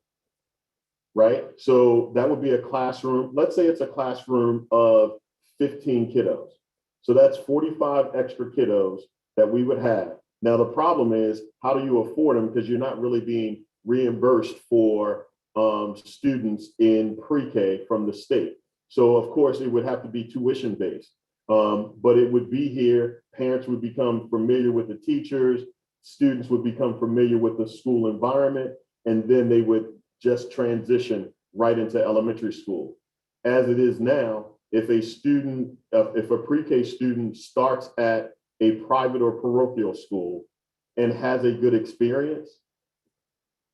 right? So that would be a classroom, let's say it's a classroom of 15 kiddos. So that's 45 extra kiddos that we would have. Now, the problem is, how do you afford them? Because you're not really being reimbursed for students in pre-K from the state. So of course it would have to be tuition based, but it would be here. Parents would become familiar with the teachers, students would become familiar with the school environment, and then they would just transition right into elementary school. As it is now, if a pre-K student starts at a private or parochial school and has a good experience,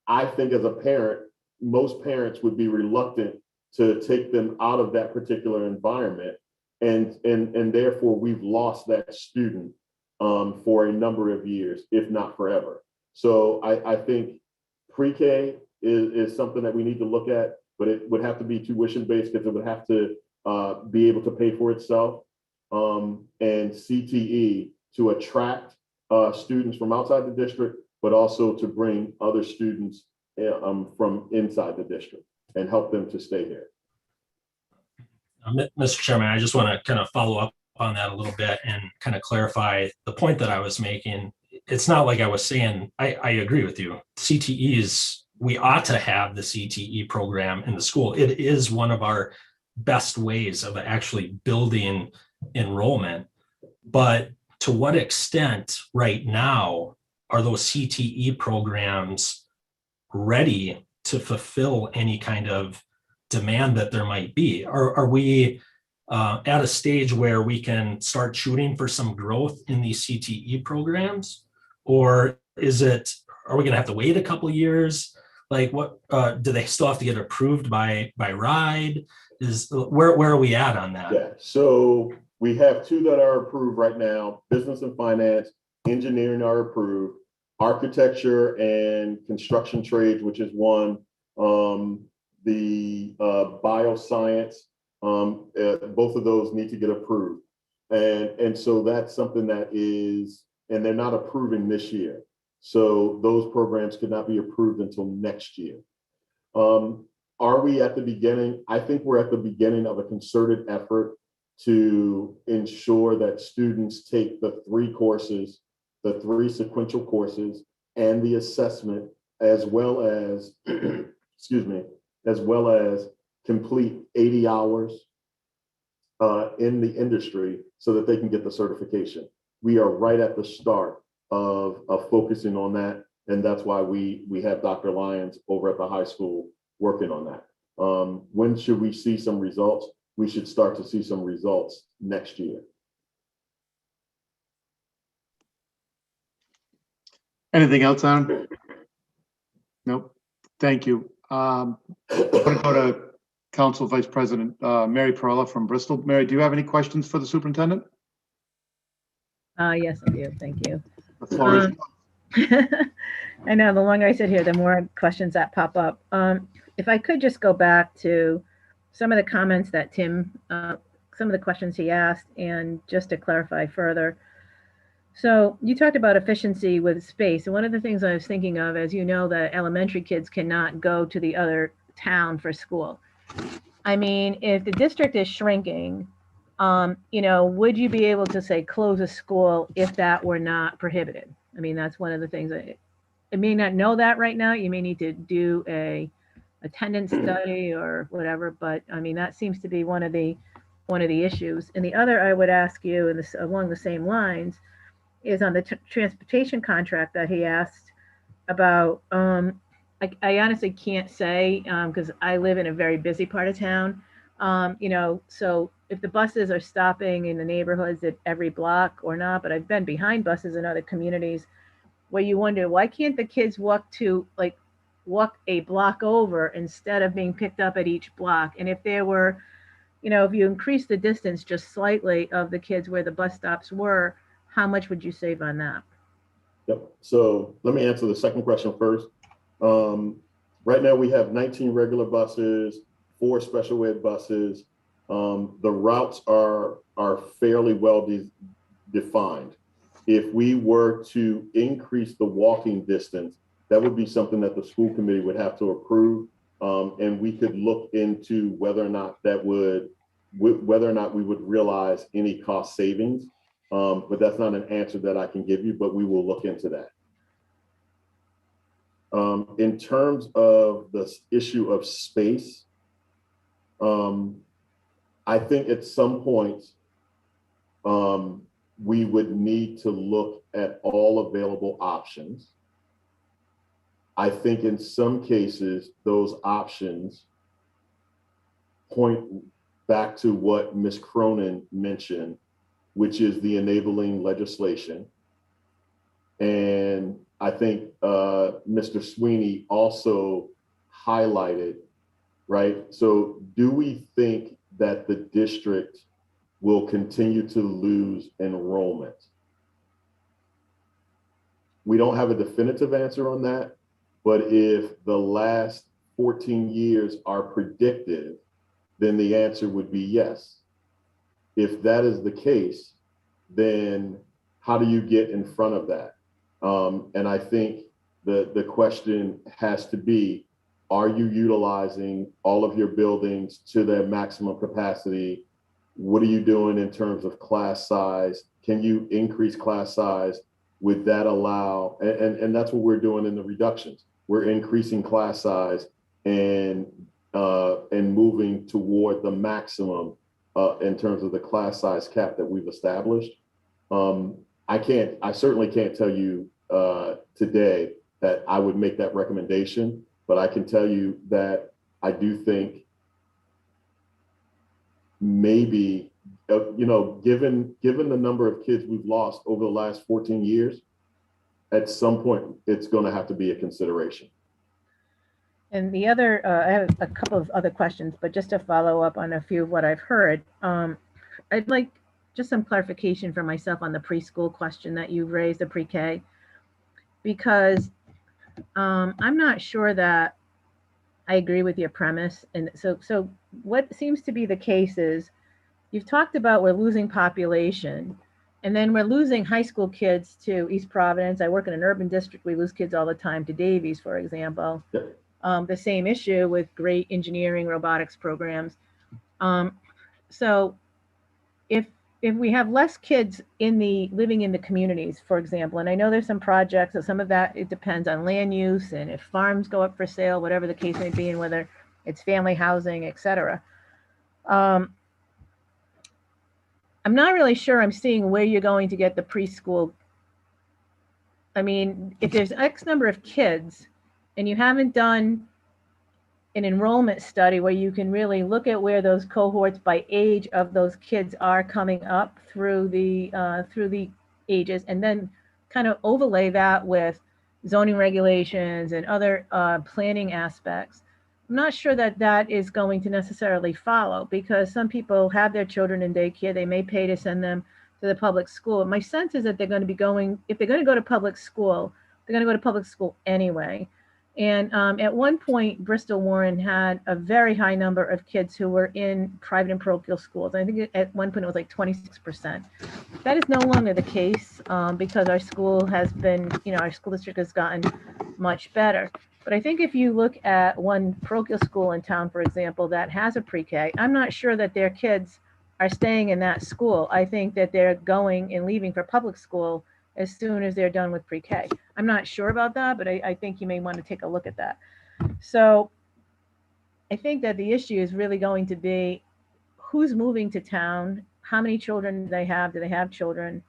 I think as a parent, most parents would be reluctant to take them out of that particular environment. And therefore we've lost that student for a number of years, if not forever. So I think pre-K is something that we need to look at, but it would have to be tuition based because it would have to be able to pay for itself, and CTE to attract students from outside the district, but also to bring other students from inside the district and help them to stay here. Mr. Chairman, I just want to kind of follow up on that a little bit and kind of clarify the point that I was making. It's not like I was saying, I agree with you. CTE is, we ought to have the CTE program in the school. It is one of our best ways of actually building enrollment. But to what extent right now are those CTE programs ready to fulfill any kind of demand that there might be? Are we at a stage where we can start shooting for some growth in these CTE programs? Or are we going to have to wait a couple of years? Like what, do they still have to get approved by RIDE? Where are we at on that? Yeah, so we have two that are approved right now. Business and finance, engineering are approved. Architecture and construction trades, which is one. The bioscience, both of those need to get approved. And so that's something that is, and they're not approving this year. So those programs could not be approved until next year. Are we at the beginning? I think we're at the beginning of a concerted effort to ensure that students take the three sequential courses and the assessment, as well as, excuse me, as well as complete 80 hours in the industry so that they can get the certification. We are right at the start of focusing on that. And that's why we have Dr. Lyons over at the high school working on that. When should we see some results? We should start to see some results next year. Anything else, Aaron? Nope. Thank you. I'm going to go to Council Vice President Mary Perella from Bristol. Mary, do you have any questions for the superintendent? Yes, I do. Thank you. The floor is yours. I know the longer I sit here, the more questions that pop up. If I could just go back to some of the comments that Tim, some of the questions he asked, and just to clarify further. So you talked about efficiency with space. And one of the things I was thinking of, as you know, the elementary kids cannot go to the other town for school. I mean, if the district is shrinking, would you be able to say close a school if that were not prohibited? I mean, that's one of the things I may not know that right now. You may need to do a attendance study or whatever, but I mean, that seems to be one of the issues. And the other I would ask you, and this along the same lines, is on the transportation contract that he asked about. I honestly can't say, because I live in a very busy part of town. So if the buses are stopping in the neighborhoods at every block or not, but I've been behind buses in other communities where you wonder, why can't the kids walk a block over instead of being picked up at each block? And if there were, if you increase the distance just slightly of the kids where the bus stops were, how much would you save on that? Yep. So let me answer the second question first. Right now we have 19 regular buses, 4 special ed buses. The routes are fairly well defined. If we were to increase the walking distance, that would be something that the school committee would have to approve. And we could look into whether or not we would realize any cost savings. But that's not an answer that I can give you, but we will look into that. In terms of the issue of space, I think at some point we would need to look at all available options. I think in some cases, those options point back to what Ms. Cronin mentioned, which is the enabling legislation. And I think Mr. Sweeney also highlighted, right? So do we think that the district will continue to lose enrollment? We don't have a definitive answer on that, but if the last 14 years are predictive, then the answer would be yes. If that is the case, then how do you get in front of that? And I think the question has to be, are you utilizing all of your buildings to their maximum capacity? What are you doing in terms of class size? Can you increase class size? Would that allow, and that's what we're doing in the reductions. We're increasing class size and moving toward the maximum in terms of the class size cap that we've established. I certainly can't tell you today that I would make that recommendation, but I can tell you that I do think maybe, given the number of kids we've lost over the last 14 years, at some point, it's going to have to be a consideration. And the other, I have a couple of other questions, but just to follow up on a few of what I've heard, I'd like just some clarification for myself on the preschool question that you raised, the pre-K, because I'm not sure that I agree with your premise. And so what seems to be the case is you've talked about we're losing population, and then we're losing high school kids to East Providence. I work in an urban district. We lose kids all the time to Davies, for example. Yep. The same issue with great engineering robotics programs. So if we have less kids living in the communities, for example, and I know there's some projects, so some of that, it depends on land use and if farms go up for sale, whatever the case may be, and whether it's family housing, et cetera. I'm not really sure I'm seeing where you're going to get the preschool. I mean, if there's X number of kids and you haven't done an enrollment study where you can really look at where those cohorts by age of those kids are coming up through the ages, and then kind of overlay that with zoning regulations and other planning aspects, I'm not sure that is going to necessarily follow, because some people have their children in daycare. They may pay to send them to the public school. My sense is that they're going to be going, if they're going to go to public school, they're going to go to public school anyway. And at one point, Bristol Warren had a very high number of kids who were in private and parochial schools. I think at one point it was like 26%. That is no longer the case because our school has been, our school district has gotten much better. But I think if you look at one parochial school in town, for example, that has a pre-K, I'm not sure that their kids are staying in that school. I think that they're going and leaving for public school as soon as they're done with pre-K. I'm not sure about that, but I think you may want to take a look at that. So I think that the issue is really going to be who's moving to town, how many children do they have children?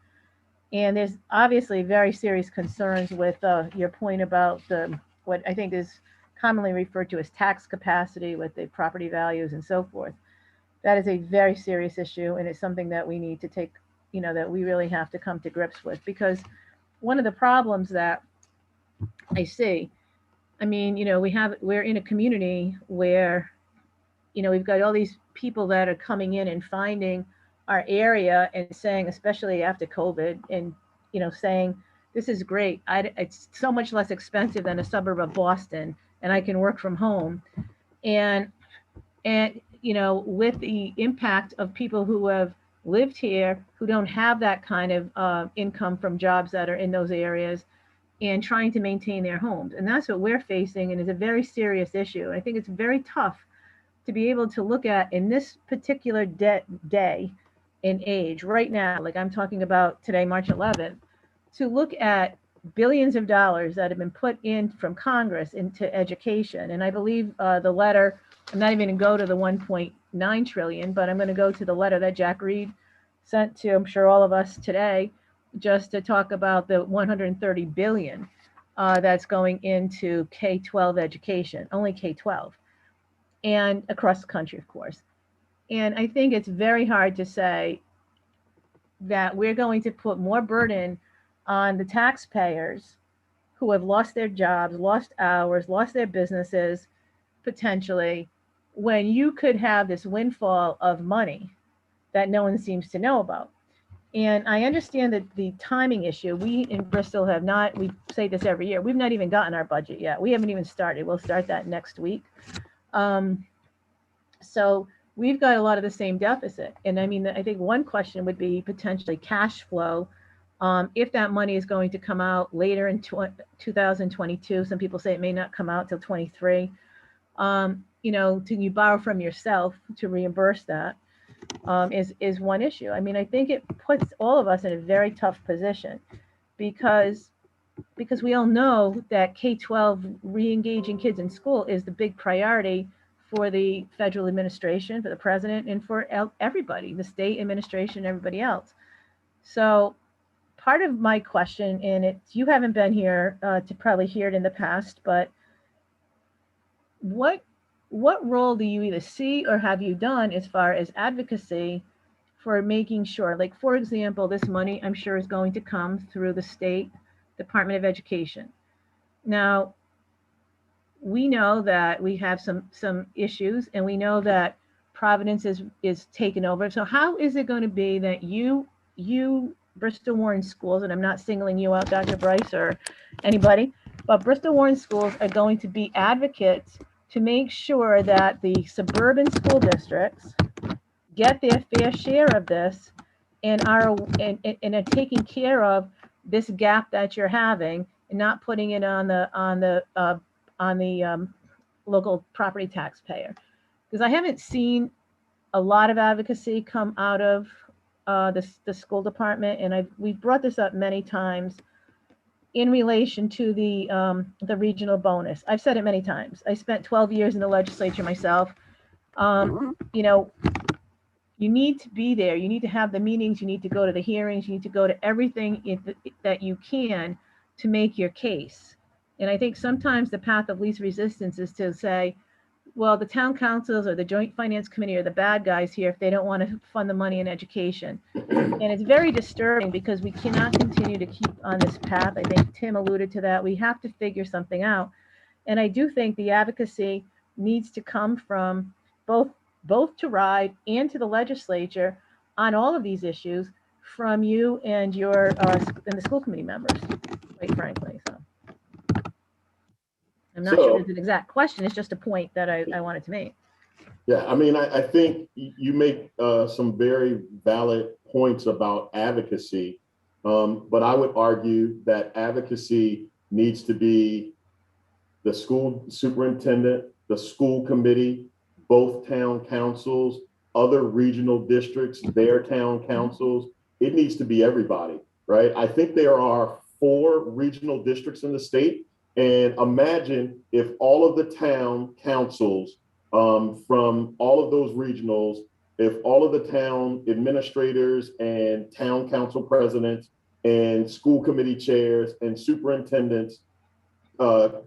And there's obviously very serious concerns with your point about what I think is commonly referred to as tax capacity with the property values and so forth. That is a very serious issue, and it's something that we need to take, that we really have to come to grips with, because one of the problems that I see, I mean, we're in a community where, we've got all these people that are coming in and finding our area and saying, especially after COVID, and, saying, this is great. It's so much less expensive than a suburb of Boston, and I can work from home. And with the impact of people who have lived here, who don't have that kind of income from jobs that are in those areas, and trying to maintain their homes. And that's what we're facing, and it's a very serious issue. I think it's very tough to be able to look at in this particular day and age right now, like I'm talking about today, March 11th, to look at billions of dollars that have been put in from Congress into education. And I believe the letter, I'm not even going to go to the 1.9 trillion, but I'm going to go to the letter that Jack Reed sent to, I'm sure, all of us today, just to talk about the 130 billion that's going into K-12 education, only K-12, and across the country, of course. And I think it's very hard to say that we're going to put more burden on the taxpayers who have lost their jobs, lost hours, lost their businesses, potentially, when you could have this windfall of money that no one seems to know about. And I understand that the timing issue, we in Bristol have not, we say this every year, we've not even gotten our budget yet. We haven't even started. We'll start that next week. So we've got a lot of the same deficit. And I mean, I think one question would be potentially cash flow. If that money is going to come out later in 2022, some people say it may not come out till 23. You borrow from yourself to reimburse that is one issue. I mean, I think it puts all of us in a very tough position because we all know that K-12 re-engaging kids in school is the big priority for the federal administration, for the president, and for everybody, the state administration, everybody else. So part of my question, and you haven't been here to probably hear it in the past, but what role do you either see or have you done as far as advocacy for making sure, like, for example, this money I'm sure is going to come through the state Department of Education. Now, we know that we have some issues, and we know that Providence is taken over. So how is it going to be that you Bristol Warren Schools, and I'm not singling you out, Dr. Bryce, or anybody, but Bristol Warren Schools are going to be advocates to make sure that the suburban school districts get their fair share of this and are taking care of this gap that you're having, and not putting it on the local property taxpayer. Because I haven't seen a lot of advocacy come out of the school department, and we've brought this up many times in relation to the regional bonus. I've said it many times. I spent 12 years in the legislature myself. You need to be there. You need to have the meetings. You need to go to the hearings. You need to go to everything that you can to make your case. And I think sometimes the path of least resistance is to say, well, the town councils or the Joint Finance Committee are the bad guys here if they don't want to fund the money in education. And it's very disturbing because we cannot continue to keep on this path. I think Tim alluded to that. We have to figure something out. And I do think the advocacy needs to come from both to RIDE and to the legislature on all of these issues from you and and the school committee members, quite frankly. So I'm not sure there's an exact question. It's just a point that I wanted to make. Yeah, I mean, I think you make some very valid points about advocacy, but I would argue that advocacy needs to be the school superintendent, the school committee, both town councils, other regional districts, their town councils. It needs to be everybody, right? I think there are 4 regional districts in the state. And imagine if all of the town councils from all of those regionals, if all of the town administrators and town council presidents and school committee chairs and superintendents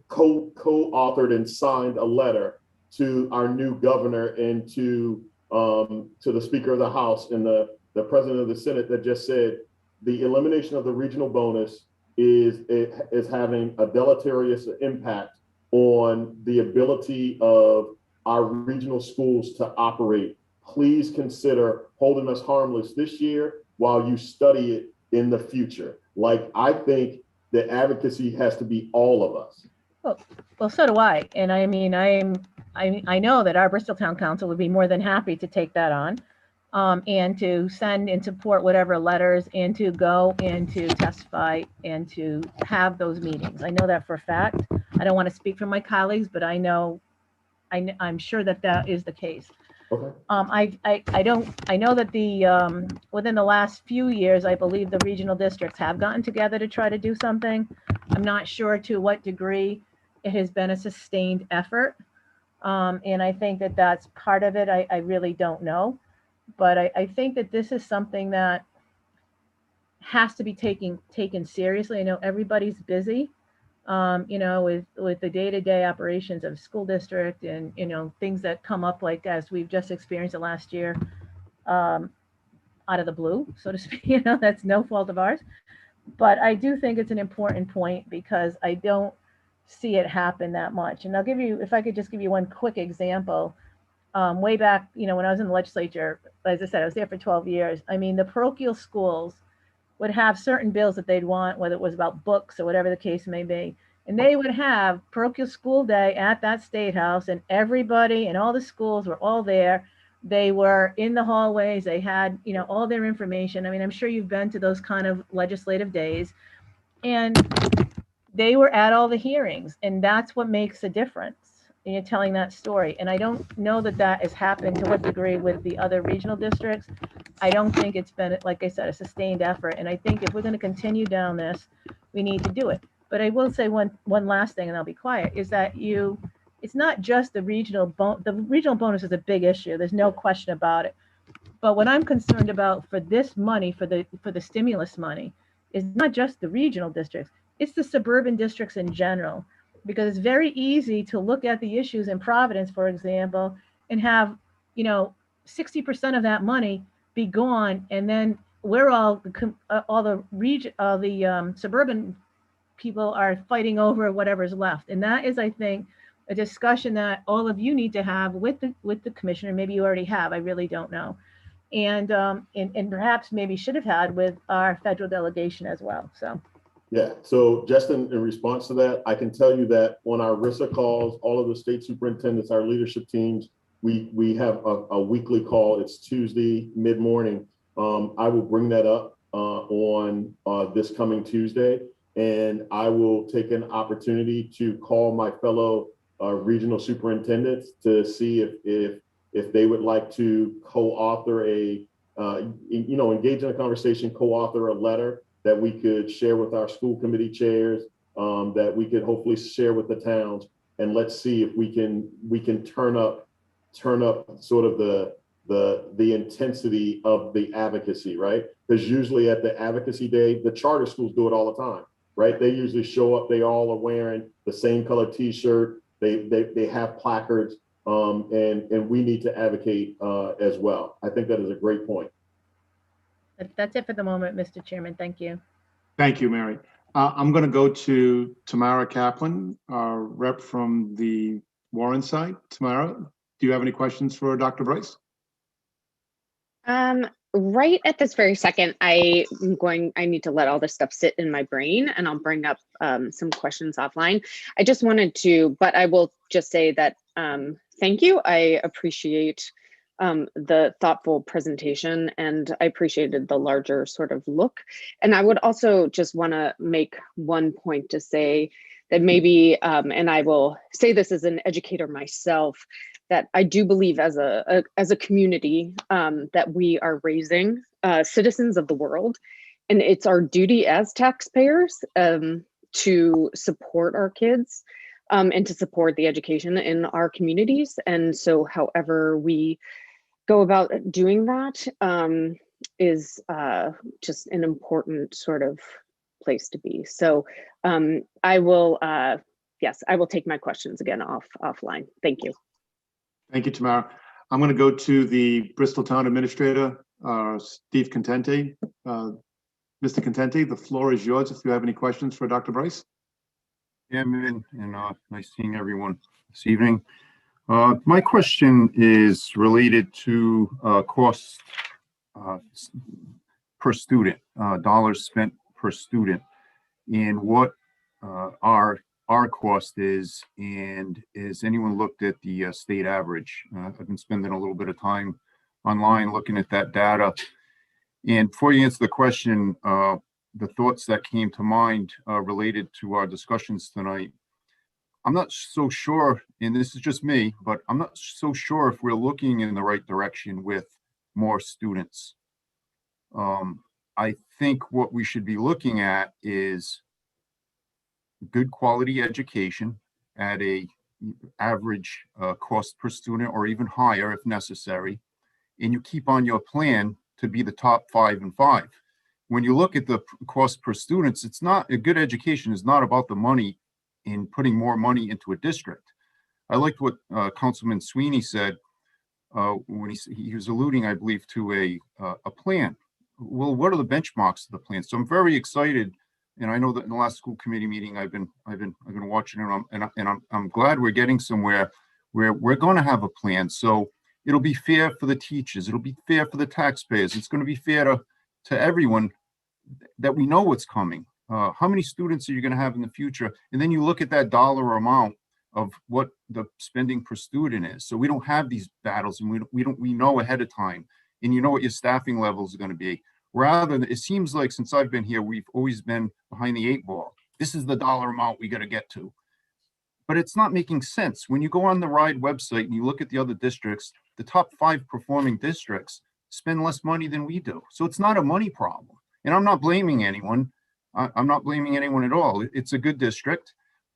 co-authored and signed a letter to our new governor and to the Speaker of the House and the President of the Senate that just said the elimination of the regional bonus is having a deleterious impact on the ability of our regional schools to operate. Please consider holding us harmless this year while you study it in the future. Like, I think the advocacy has to be all of us. Well, so do I. And I mean, I know that our Bristol Town Council would be more than happy to take that on, and to send and support whatever letters and to go and to testify and to have those meetings. I know that for a fact. I don't want to speak for my colleagues, but I know, I'm sure that that is the case. Okay. I know that the, within the last few years, I believe the regional districts have gotten together to try to do something. I'm not sure to what degree it has been a sustained effort. And I think that that's part of it. I really don't know. But I think that this is something that has to be taken seriously. I know everybody's busy, you know, with the day-to-day operations of school district and, you know, things that come up like as we've just experienced the last year, out of the blue, so to speak. You know, that's no fault of ours. But I do think it's an important point because I don't see it happen that much. And I'll give you, if I could just give you one quick example. Way back, you know, when I was in the legislature, as I said, I was there for 12 years. I mean, the parochial schools would have certain bills that they'd want, whether it was about books or whatever the case may be. And they would have parochial school day at that state house, and everybody and all the schools were all there. They were in the hallways. They had, you know, all their information. I mean, I'm sure you've been to those kind of legislative days, and they were at all the hearings, and that's what makes a difference. And you're telling that story. And I don't know that that has happened to what degree with the other regional districts. I don't think it's been, like I said, a sustained effort. And I think if we're going to continue down this, we need to do it. But I will say one last thing, and I'll be quiet, is that it's not just the regional bonus is a big issue. There's no question about it. But what I'm concerned about for this money, for the stimulus money, is not just the regional districts, it's the suburban districts in general. Because it's very easy to look at the issues in Providence, for example, and have, you know, 60% of that money be gone, and then we're all the suburban people are fighting over whatever's left. And that is, I think, a discussion that all of you need to have with the commissioner. Maybe you already have. I really don't know, and perhaps maybe should have had with our federal delegation as well. So. Yeah, so just in response to that, I can tell you that on our RISA calls, all of the state superintendents, our leadership teams, we have a weekly call. It's Tuesday mid-morning. I will bring that up on this coming Tuesday, and I will take an opportunity to call my fellow regional superintendents to see if they would like to co-author engage in a conversation, co-author a letter that we could share with our school committee chairs, that we could hopefully share with the towns, and let's see if we can turn up sort of the intensity of the advocacy, right? Because usually at the advocacy day, the charter schools do it all the time, right? They usually show up, they all are wearing the same color T-shirt, they have placards, and we need to advocate as well. I think that is a great point. That's it for the moment, Mr. Chairman. Thank you. Thank you, Mary. I'm going to go to Tamara Kaplan, our rep from the Warren side. Tamara, do you have any questions for Dr. Bryce? Right at this very second, I need to let all this stuff sit in my brain, and I'll bring up some questions offline. I just wanted to, but I will just say that thank you. I appreciate the thoughtful presentation, and I appreciated the larger sort of look. And I would also just want to make one point to say that maybe, and I will say this as an educator myself, that I do believe as a community that we are raising citizens of the world, and it's our duty as taxpayers to support our kids and to support the education in our communities. And so however we go about doing that is just an important sort of place to be. So I will yes, I will take my questions again offline. Thank you. Thank you, Tamara. I'm going to go to the Bristol Town Administrator, Steve Contente. Mr. Contente, the floor is yours if you have any questions for Dr. Bryce. Yeah, and nice seeing everyone this evening. My question is related to costs per student, dollars spent per student, and what our cost is, and has anyone looked at the state average? I've been spending a little bit of time online looking at that data. And before you answer the question, the thoughts that came to mind related to our discussions tonight, I'm not so sure, and this is just me, but I'm not so sure if we're looking in the right direction with more students. I think what we should be looking at is good quality education at a average cost per student or even higher if necessary. And you keep on your plan to be the top 5 and 5. When you look at the cost per students, it's not, a good education is not about the money in putting more money into a district. I liked what Councilman Sweeney said when he was alluding, I believe, to a plan. Well, what are the benchmarks of the plan? So I'm very excited, and I know that in the last school committee meeting I've been watching it, and I'm glad we're getting somewhere where we're going to have a plan. So it'll be fair for the teachers. It'll be fair for the taxpayers. It's going to be fair to everyone, that we know what's coming. How many students are you going to have in the future? And then you look at that dollar amount of what the spending per student is. So we don't have these battles, and we know ahead of time, and you know what your staffing levels are going to be. Rather, it seems like since I've been here, we've always been behind the 8 ball. This is the dollar amount we got to get to. But it's not making sense. When you go on the RIDE website and you look at the other districts, the top 5 performing districts spend less money than we do. So it's not a money problem. And I'm not blaming anyone. I'm not blaming anyone at all. It's a good district.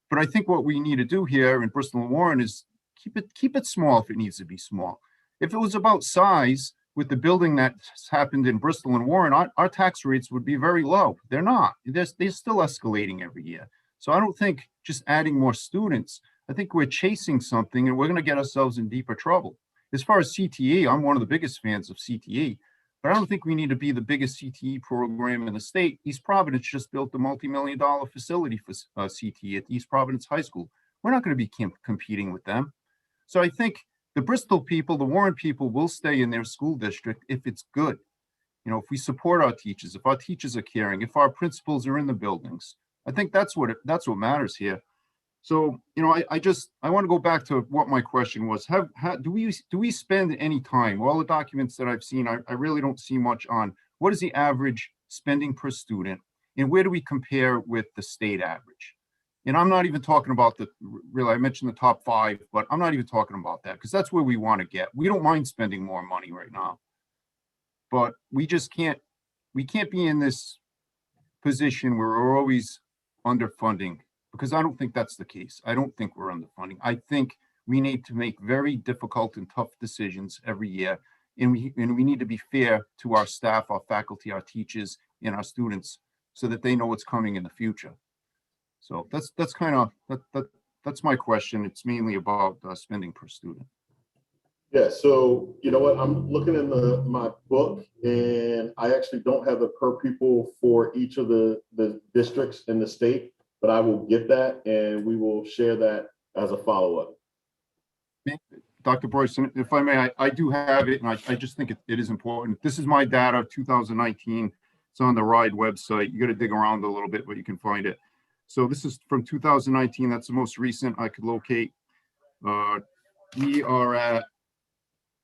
But I think what we need to do here in Bristol and Warren is keep it small if it needs to be small. If it was about size, with the building that's happened in Bristol and Warren, our tax rates would be very low. They're not. They're still escalating every year. So I don't think just adding more students, I think we're chasing something and we're going to get ourselves in deeper trouble. As far as CTE, I'm one of the biggest fans of CTE, but I don't think we need to be the biggest CTE program in the state. East Providence just built a multi-million-dollar facility for CTE at East Providence High School. We're not going to be competing with them. So I think the Bristol people, the Warren people will stay in their school district if it's good. You know, if we support our teachers, if our teachers are caring, if our principals are in the buildings, I think that's what matters here. So, you know, I want to go back to what my question was. Do we spend any time? All the documents that I've seen, I really don't see much on what is the average spending per student, and where do we compare with the state average? And I'm not even talking about I mentioned the top 5, but I'm not even talking about that, because that's where we want to get. We don't mind spending more money right now, but we can't be in this position where we're always underfunding, because I don't think that's the case. I don't think we're underfunding. I think we need to make very difficult and tough decisions every year. And we need to be fair to our staff, our faculty, our teachers, and our students, so that they know what's coming in the future. So that's kind of that's my question. It's mainly about spending per student. Yeah, so you know what, I'm looking in my book, and I actually don't have the per pupil for each of the districts in the state, but I will get that, and we will share that as a follow-up. Dr. Bryson, if I may, I do have it, and I just think it is important. This is my data, 2019. It's on the RIDE website. You got to dig around a little bit, but you can find it. So this is from 2019. That's the most recent I could locate. We are at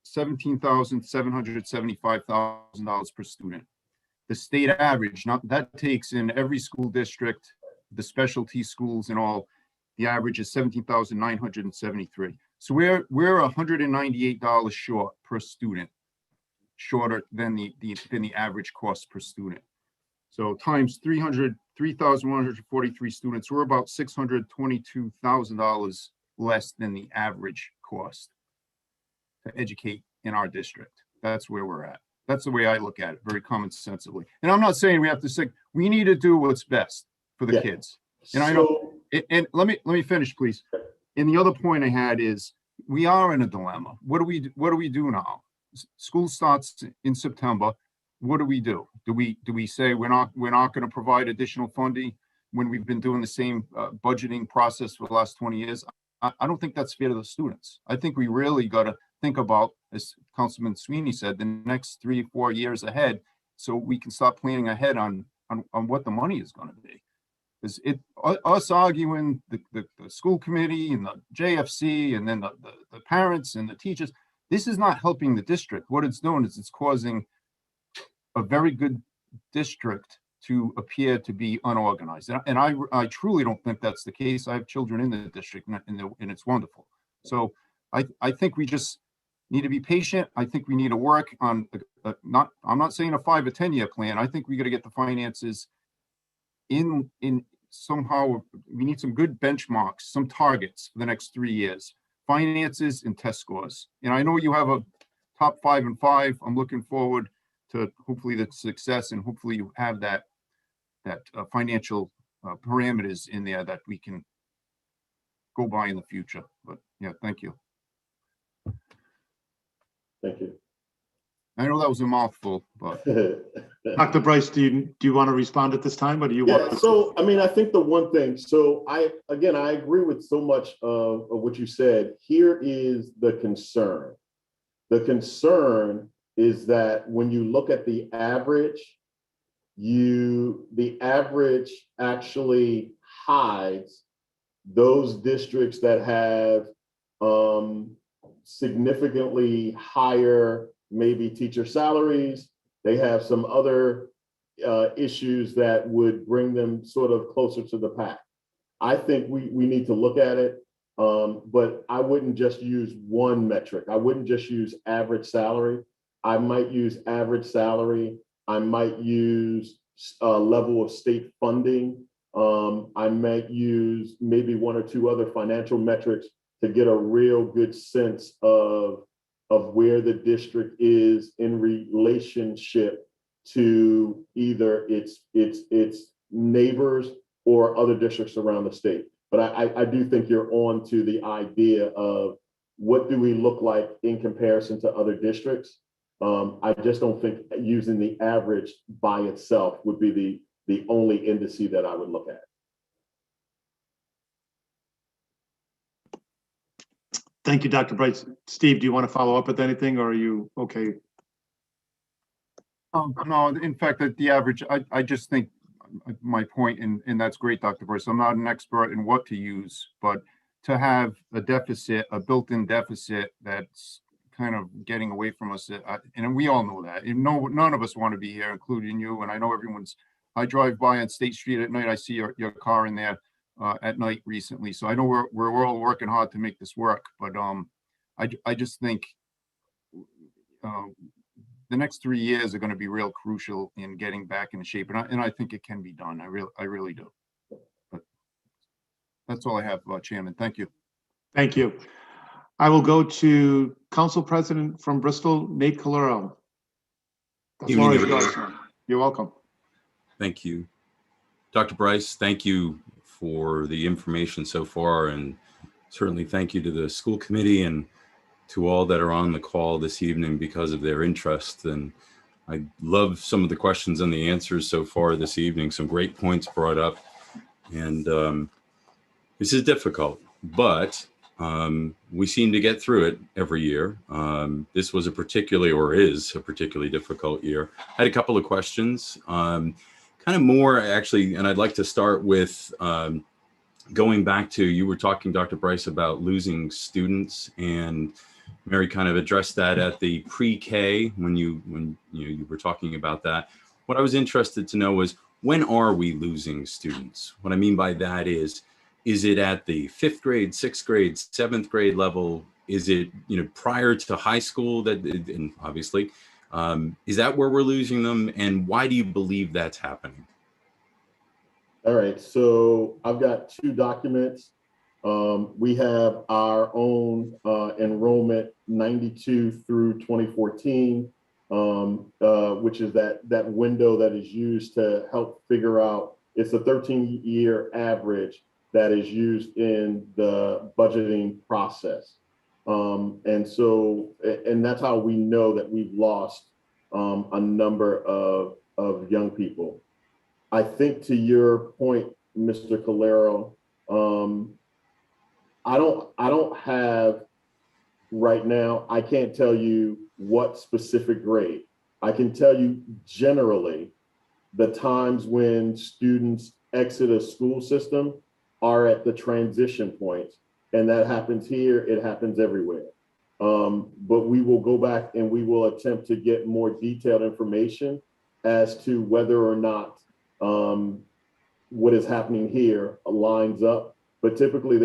$17,775,000 per student. The state average, that takes in every school district, the specialty schools and all. The average is $17,973. So we're $198 short per student, shorter than the average cost per student. So times 3,143 students, we're about $622,000 less than the average cost to educate in our district. That's where we're at. That's the way I look at it, very common sensibly. And I'm not saying we have to say, we need to do what's best for the kids. And I know And let me finish, please. And the other point I had is we are in a dilemma. What do we do now? School starts in September. What do we do? Do we say we're not going to provide additional funding when we've been doing the same budgeting process for the last 20 years? I don't think that's fair to the students. I think we really got to think about, as Councilman Sweeney said, the next 3-4 years ahead, so we can start planning ahead on what the money is going to be. Because us arguing the school committee and the JFC and then the parents and the teachers, this is not helping the district. What it's doing is it's causing a very good district to appear to be unorganized. And I truly don't think that's the case. I have children in the district and it's wonderful. So I think we just need to be patient. I think we need to work on, I'm not saying a 5 or 10 year plan. I think we got to get the finances in somehow. We need some good benchmarks, some targets for the next 3 years, finances and test scores. And I know you have a top 5 and 5. I'm looking forward to hopefully the success, and hopefully you have that financial parameters in there that we can go by in the future. But yeah, thank you. Thank you. I know that was a mouthful, but Dr. Bryce, do you want to respond at this time, or do you want? Yeah, so I mean, I think the one thing, so I agree with so much of what you said. Here is the concern. The concern is that when you look at the average, the average actually hides those districts that have significantly higher maybe teacher salaries. They have some other issues that would bring them sort of closer to the pack. I think we need to look at it, but I wouldn't just use one metric. I wouldn't just use average salary. I might use average salary. I might use level of state funding. I might use maybe 1 or 2 other financial metrics to get a real good sense of where the district is in relationship to either its neighbors or other districts around the state. But I do think you're on to the idea of what do we look like in comparison to other districts. I just don't think using the average by itself would be the only indice that I would look at. Thank you, Dr. Bryce. Steve, do you want to follow up with anything, or are you okay? No, in fact, at the average, I just think my point, and that's great, Dr. Bryce. I'm not an expert in what to use, but to have a deficit, a built-in deficit that's kind of getting away from us, and we all know that. And none of us want to be here, including you. And I know I drive by on State Street at night. I see your car in there at night recently. So I know we're all working hard to make this work. But I just think the next 3 years are going to be real crucial in getting back into shape. And I think it can be done. I really do. But that's all I have, Chairman. Thank you. Thank you. I will go to Council President from Bristol, Nate Calero. The floor is yours, sir. You're welcome. Thank you. Dr. Bryce, thank you for the information so far, and certainly thank you to the school committee and to all that are on the call this evening because of their interest. And I love some of the questions and the answers so far this evening. Some great points brought up. And this is difficult, but we seem to get through it every year. This was is a particularly difficult year. I had a couple of questions, kind of more actually, and I'd like to start with going back to, you were talking, Dr. Bryce, about losing students, and Mary kind of addressed that at the pre-K when you were talking about that. What I was interested to know was, when are we losing students? What I mean by that is it at the 5th grade, 6th grade, 7th grade level? Is it, prior to high school, and obviously, is that where we're losing them? And why do you believe that's happening? All right, so I've got 2 documents. We have our own enrollment 92 through 2014, which is that window that is used to help figure out, it's a 13-year average, that is used in the budgeting process. And that's how we know that we've lost a number of young people. I think to your point, Mr. Calero, I don't have right now, I can't tell you what specific grade. I can tell you generally the times when students exit a school system are at the transition point. And that happens here, it happens everywhere. But we will go back and we will attempt to get more detailed information as to whether or not what is happening here lines up. But typically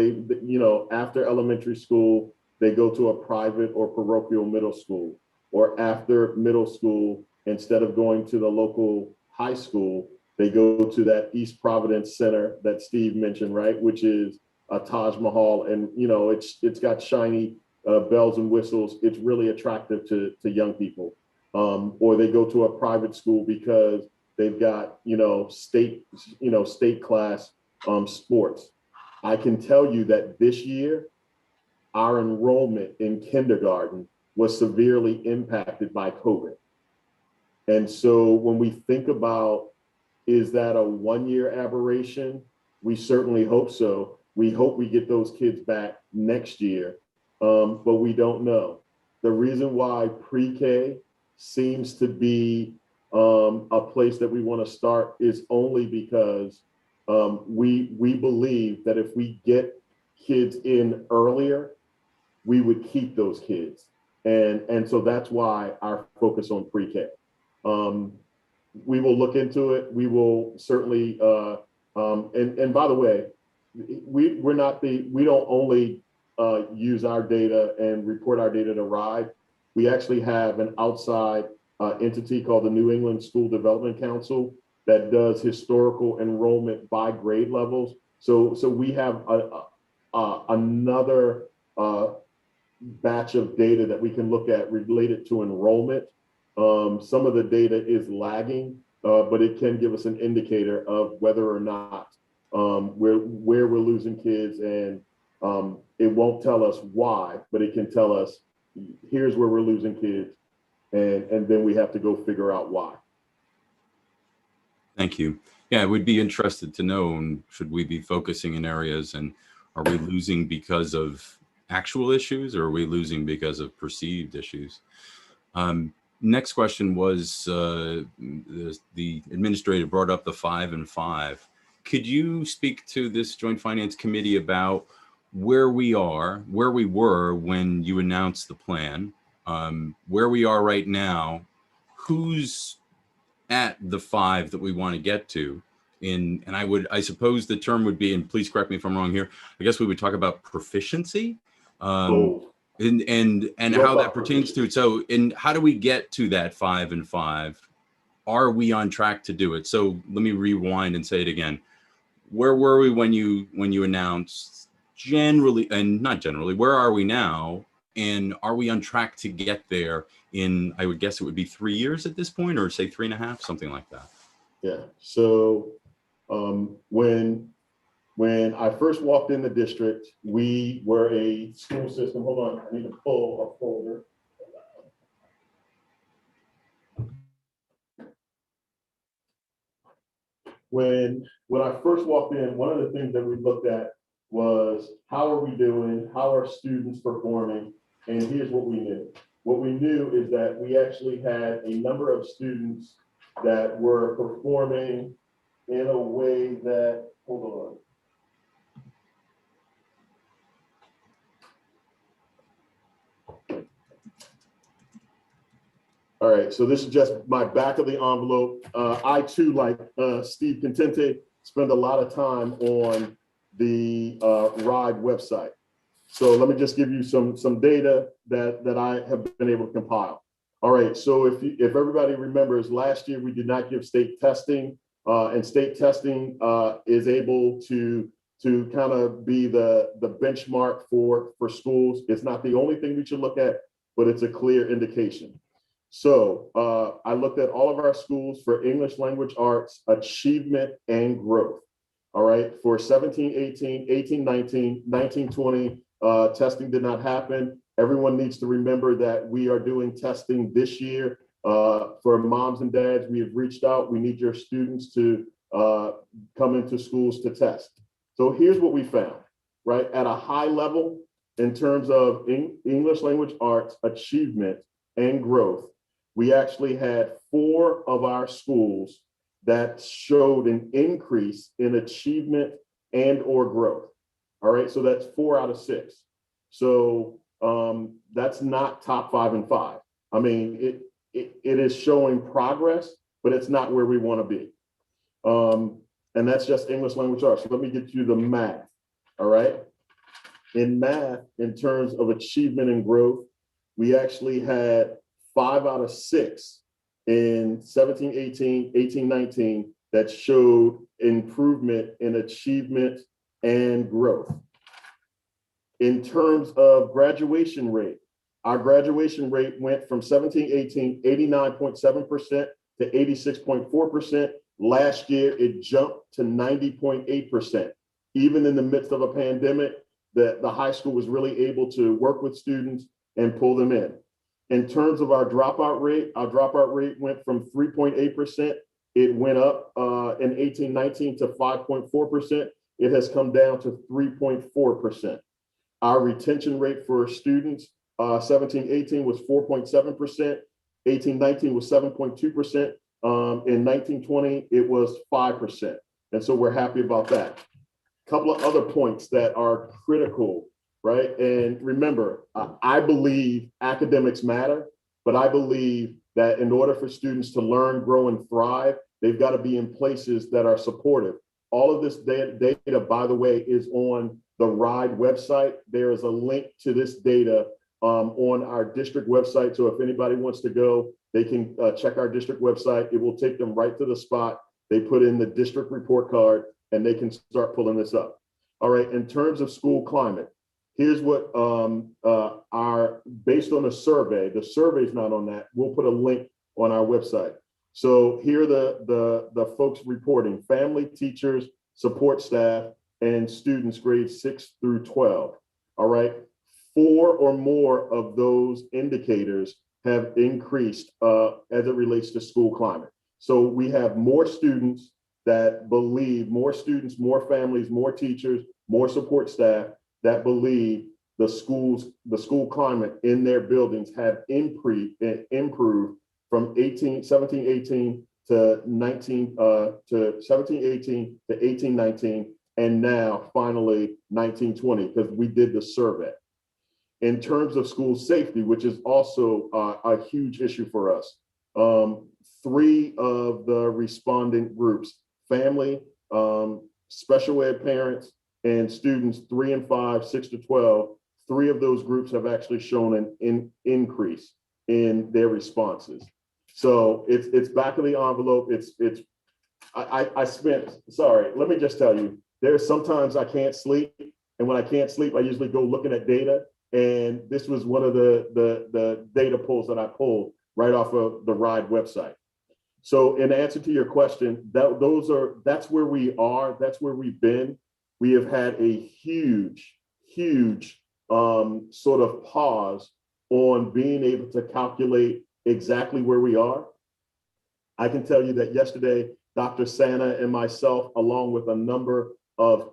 after elementary school, they go to a private or parochial middle school, or after middle school, instead of going to the local high school, they go to that East Providence Center that Steve mentioned, right? Which is a Taj Mahal, and it's got shiny bells and whistles. It's really attractive to young people. Or they go to a private school because they've got state class sports. I can tell you that this year, our enrollment in kindergarten was severely impacted by COVID. And so when we think about, is that a one-year aberration? We certainly hope so. We hope we get those kids back next year, but we don't know. The reason why pre-K seems to be a place that we want to start is only because we believe that if we get kids in earlier, we would keep those kids. And so that's why our focus on pre-K. We will look into it. We will certainly, and by the way, we don't only use our data and report our data to RIDE. We actually have an outside entity called the New England School Development Council that does historical enrollment by grade levels. So we have another batch of data that we can look at related to enrollment. Some of the data is lagging, but it can give us an indicator of whether or not where we're losing kids, and it won't tell us why, but it can tell us here's where we're losing kids, and then we have to go figure out why. Thank you. Yeah, I would be interested to know, should we be focusing in areas, and are we losing because of actual issues, or are we losing because of perceived issues? Next question was, the administrator brought up the 5 and 5. Could you speak to this Joint Finance Committee about where we were when you announced the plan, where we are right now, who's at the 5 that we want to get to? And I suppose the term would be, and please correct me if I'm wrong here, I guess we would talk about proficiency. And how that pertains to it. So, and how do we get to that 5 and 5? Are we on track to do it? So let me rewind and say it again. Where were we when you announced? Generally, and not generally, where are we now? And are we on track to get there in, I would guess it would be 3 years at this point, or say 3.5, something like that? Yeah. So when I first walked in the district, we were a school system. Hold on, I need to pull a folder. When I first walked in, one of the things that we looked at was how are we doing? How are students performing? And here's what we knew. What we knew is that we actually had a number of students that were performing in a way that, hold on. All right, so this is just my back of the envelope. I too, like Steve Contente, spend a lot of time on the RIDE website. So let me just give you some data that I have been able to compile. All right, so if everybody remembers, last year we did not give state testing, and state testing is able to kind of be the benchmark for schools. It's not the only thing we should look at, but it's a clear indication. So I looked at all of our schools for English language arts, achievement and growth. All right, for 17-18, 18-19, 19-20, testing did not happen. Everyone needs to remember that we are doing testing this year. For moms and dads, we have reached out. We need your students to come into schools to test. So here's what we found, right? At a high level, in terms of English language arts achievement and growth, we actually had 4 of our schools that showed an increase in achievement and or growth. All right, so that's 4 out of 6. So that's not top 5 and 5. I mean, it is showing progress, but it's not where we want to be. And that's just English language arts. So let me get you the math. All right. In math, in terms of achievement and growth, we actually had 5 out of 6 in 17-18, 18-19 that showed improvement in achievement and growth. In terms of graduation rate, our graduation rate went from 17-18, 89.7% to 86.4%. Last year, it jumped to 90.8%. Even in the midst of a pandemic, the high school was really able to work with students and pull them in. In terms of our dropout rate went from 3.8%. It went up in 18-19 to 5.4%. It has come down to 3.4%. Our retention rate for students, 17-18 was 4.7%. 18-19 was 7.2%. In 19-20, it was 5%. And so we're happy about that. Couple of other points that are critical, right? And remember, I believe academics matter, but I believe that in order for students to learn, grow, and thrive, they've got to be in places that are supportive. All of this data, by the way, is on the RIDE website. There is a link to this data on our district website. So if anybody wants to go, they can check our district website. It will take them right to the spot. They put in the district report card and they can start pulling this up. All right, in terms of school climate, here's what based on the survey's not on that. We'll put a link on our website. So here are the folks reporting: family, teachers, support staff, and students grades 6 through 12. All right, 4 or more of those indicators have increased as it relates to school climate. So we have more students that believe, more students, more families, more teachers, more support staff that believe the school climate in their buildings have improved from 17-18 to 19 to 17-18 to 18-19, and now finally 19-20, because we did the survey. In terms of school safety, which is also a huge issue for us, 3 of the respondent groups, family, special ed parents, and students 3 and 5, 6 to 12, 3 of those groups have actually shown an increase in their responses. So it's back of the envelope. Sorry, let me just tell you, there's sometimes I can't sleep. And when I can't sleep, I usually go looking at data. And this was one of the data pulls that I pulled right off of the RIDE website. So in answer to your question, that's where we are. That's where we've been. We have had a huge sort of pause on being able to calculate exactly where we are. I can tell you that yesterday, Dr. Santa and myself, along with a number of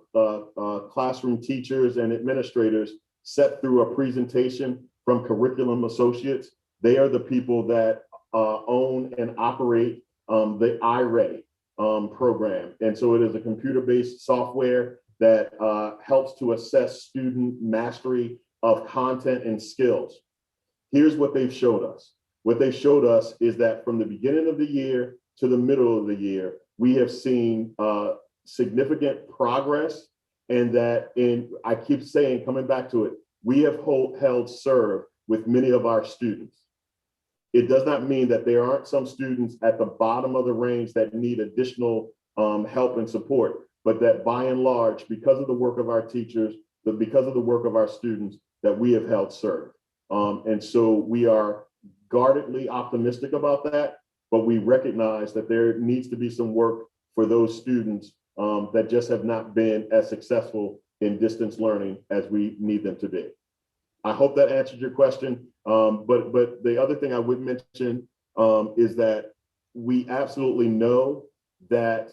classroom teachers and administrators, set through a presentation from Curriculum Associates. They are the people that own and operate the iReady program. And so it is a computer-based software that helps to assess student mastery of content and skills. Here's what they've showed us. What they showed us is that from the beginning of the year to the middle of the year, we have seen significant progress, and that I keep saying, coming back to it, we have held serve with many of our students. It does not mean that there aren't some students at the bottom of the range that need additional help and support, but that by and large, because of the work of our teachers, because of the work of our students, that we have held serve. And so we are guardedly optimistic about that, but we recognize that there needs to be some work for those students that just have not been as successful in distance learning as we need them to be. I hope that answered your question. But the other thing I would mention is that we absolutely know that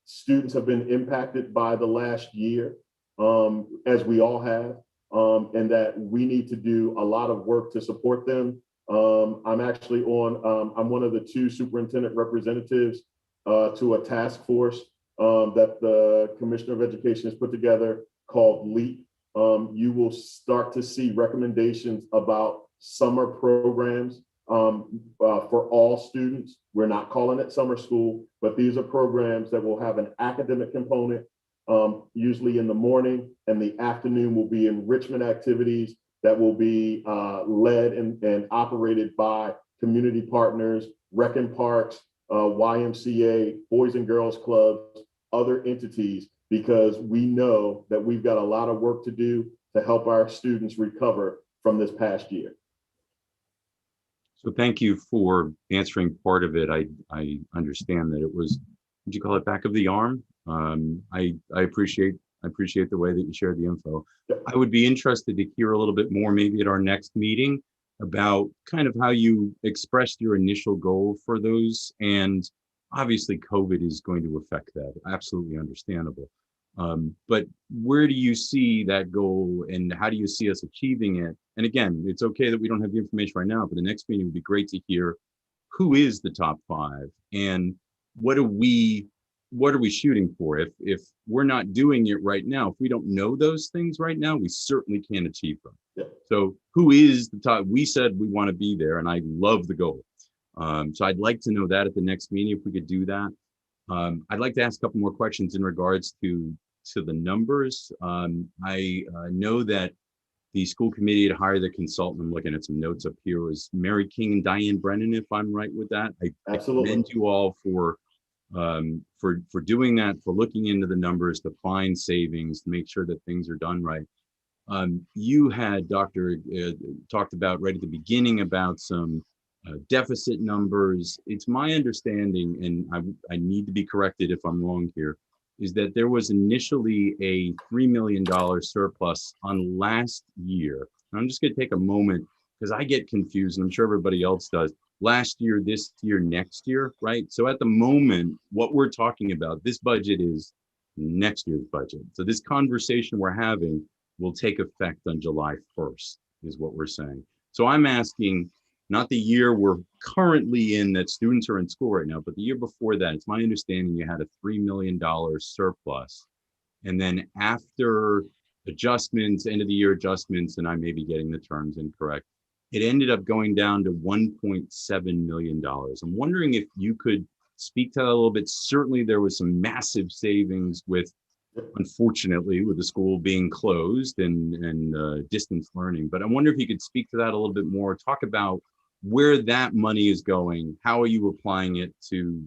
students have been impacted by the last year, as we all have, and that we need to do a lot of work to support them. I'm actually I'm one of the 2 superintendent representatives to a task force that the Commissioner of Education has put together called LEAP. You will start to see recommendations about summer programs for all students. We're not calling it summer school, but these are programs that will have an academic component, usually in the morning, and the afternoon will be enrichment activities that will be led and operated by community partners, rec and parks, YMCA, Boys and Girls Clubs, other entities, because we know that we've got a lot of work to do to help our students recover from this past year. So thank you for answering part of it. I understand that it was, would you call it back of the arm? I appreciate the way that you shared the info. I would be interested to hear a little bit more, maybe at our next meeting, about kind of how you expressed your initial goal for those. And obviously COVID is going to affect that, absolutely understandable. But where do you see that goal and how do you see us achieving it? And again, it's okay that we don't have the information right now, but the next meeting would be great to hear who is the top 5 and what are we shooting for? If we're not doing it right now, if we don't know those things right now, we certainly can't achieve them. Yeah. So who is the top? We said we want to be there, and I love the goal. So I'd like to know that at the next meeting, if we could do that. I'd like to ask a couple more questions in regards to the numbers. I know that the school committee had hired the consultant. I'm looking at some notes up here. Was Mary King and Diane Brennan, if I'm right with that. I commend you all for doing that, for looking into the numbers, to find savings, to make sure that things are done right. You had, Doctor, talked about right at the beginning about some deficit numbers. It's my understanding, and I need to be corrected if I'm wrong here, is that there was initially a $3 million surplus on last year. And I'm just going to take a moment because I get confused, and I'm sure everybody else does. Last year, this year, next year, right? So at the moment, what we're talking about, this budget is next year's budget. So this conversation we're having will take effect on July 1st, is what we're saying. So I'm asking, not the year we're currently in that students are in school right now, but the year before that. It's my understanding you had a $3 million surplus. And then after adjustments, end of the year adjustments, and I may be getting the terms incorrect, it ended up going down to $1.7 million. I'm wondering if you could speak to that a little bit. Certainly there was some massive savings with, unfortunately, with the school being closed and distance learning. But I wonder if you could speak to that a little bit more, talk about where that money is going, how are you applying it to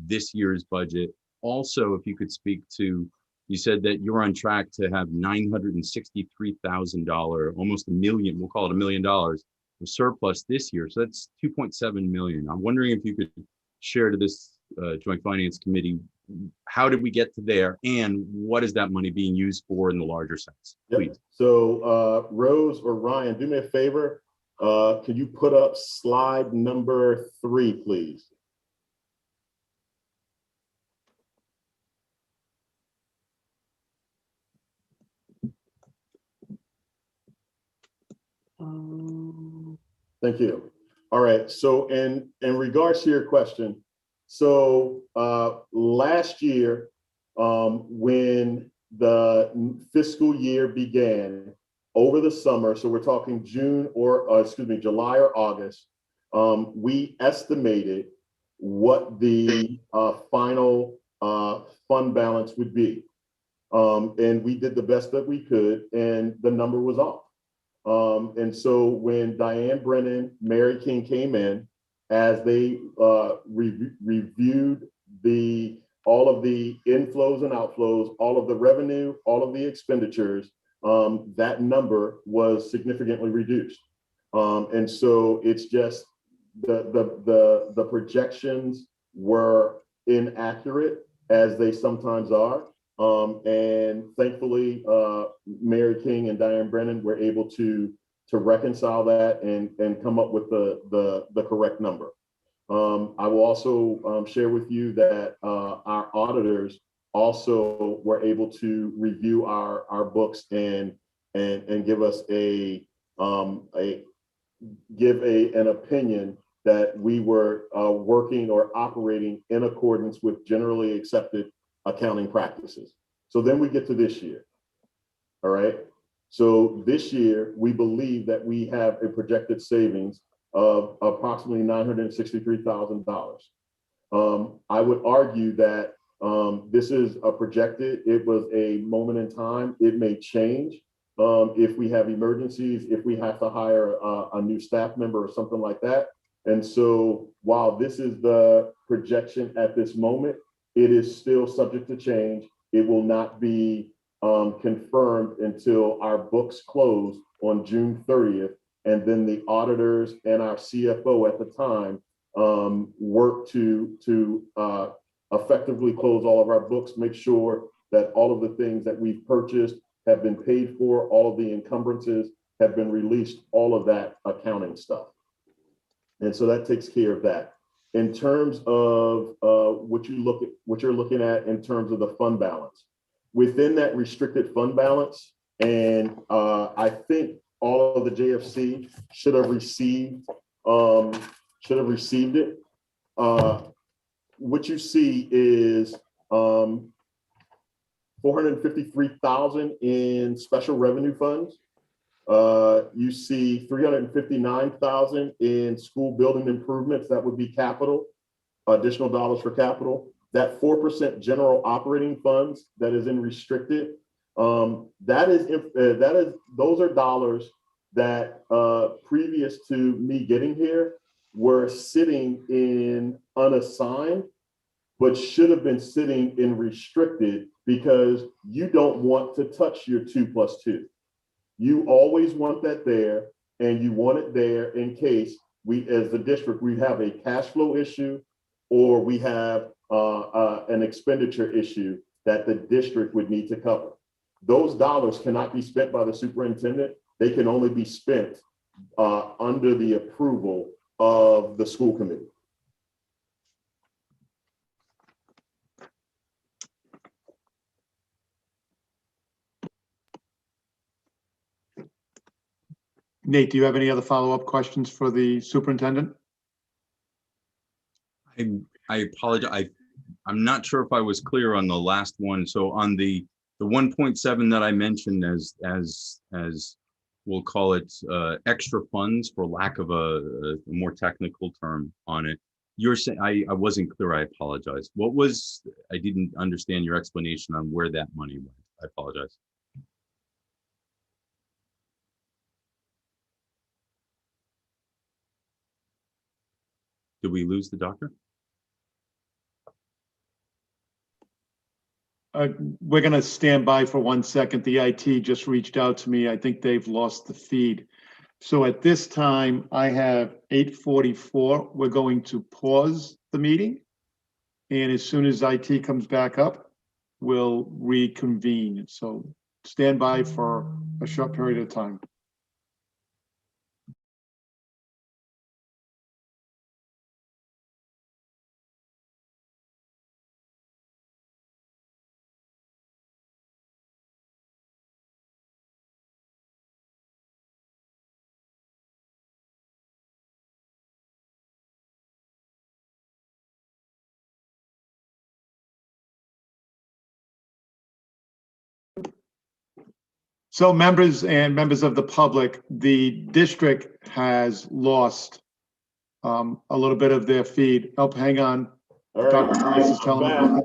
this year's budget? Also, if you could speak to, you said that you're on track to have $963,000, almost $1 million, we'll call it $1 million, of surplus this year. So that's $2.7 million. I'm wondering if you could share to this Joint Finance Committee, how did we get to there, and what is that money being used for in the larger sense? Please. Yep. So Rose or Ryan, do me a favor. Could you put up slide number 3, please? Thank you. All right. So in regards to your question, so last year, when the fiscal year began over the summer, so we're talking July or August, we estimated what the final fund balance would be. And we did the best that we could, and the number was off. And so when Diane Brennan, Mary King came in, as they reviewed all of the inflows and outflows, all of the revenue, all of the expenditures, that number was significantly reduced. And so it's just the projections were inaccurate, as they sometimes are. And thankfully, Mary King and Diane Brennan were able to reconcile that and come up with the correct number. I will also share with you that our auditors also were able to review our books and give us an opinion that we were working or operating in accordance with generally accepted accounting practices. So then we get to this year. All right. So this year, we believe that we have a projected savings of approximately $963,000. I would argue that this is a projected, it was a moment in time. It may change if we have emergencies, if we have to hire a new staff member or something like that. And so while this is the projection at this moment, it is still subject to change. It will not be confirmed until our books close on June 30th. And then the auditors and our CFO at the time work to effectively close all of our books, make sure that all of the things that we've purchased have been paid for, all of the encumbrances have been released, all of that accounting stuff. And so that takes care of that. In terms of what you're looking at in terms of the fund balance, within that restricted fund balance, and I think all of the JFC should have received it. What you see is 453,000 in special revenue funds. You see 359,000 in school building improvements. That would be capital, additional dollars for capital. That 4% general operating funds that is in restricted. Those are dollars that previous to me getting here were sitting in unassigned, but should have been sitting in restricted because you don't want to touch your 2+2. You always want that there, and you want it there in case we, as the district, we have a cash flow issue or we have an expenditure issue that the district would need to cover. Those dollars cannot be spent by the superintendent. They can only be spent under the approval of the school committee. Nate, do you have any other follow-up questions for the superintendent? I apologize. I'm not sure if I was clear on the last one. So on the 1.7 that I mentioned as we'll call it extra funds, for lack of a more technical term on it. You're saying, I wasn't clear. I apologize. I didn't understand your explanation on where that money went. I apologize. Did we lose the doctor? We're going to stand by for 1 second. The IT just reached out to me. I think they've lost the feed. So at this time, I have 8:44. We're going to pause the meeting. And as soon as IT comes back up, we'll reconvene. So stand by for a short period of time. So members of the public, the district has lost a little bit of their feed. Oh, hang on. All right. Dr. Price is telling me.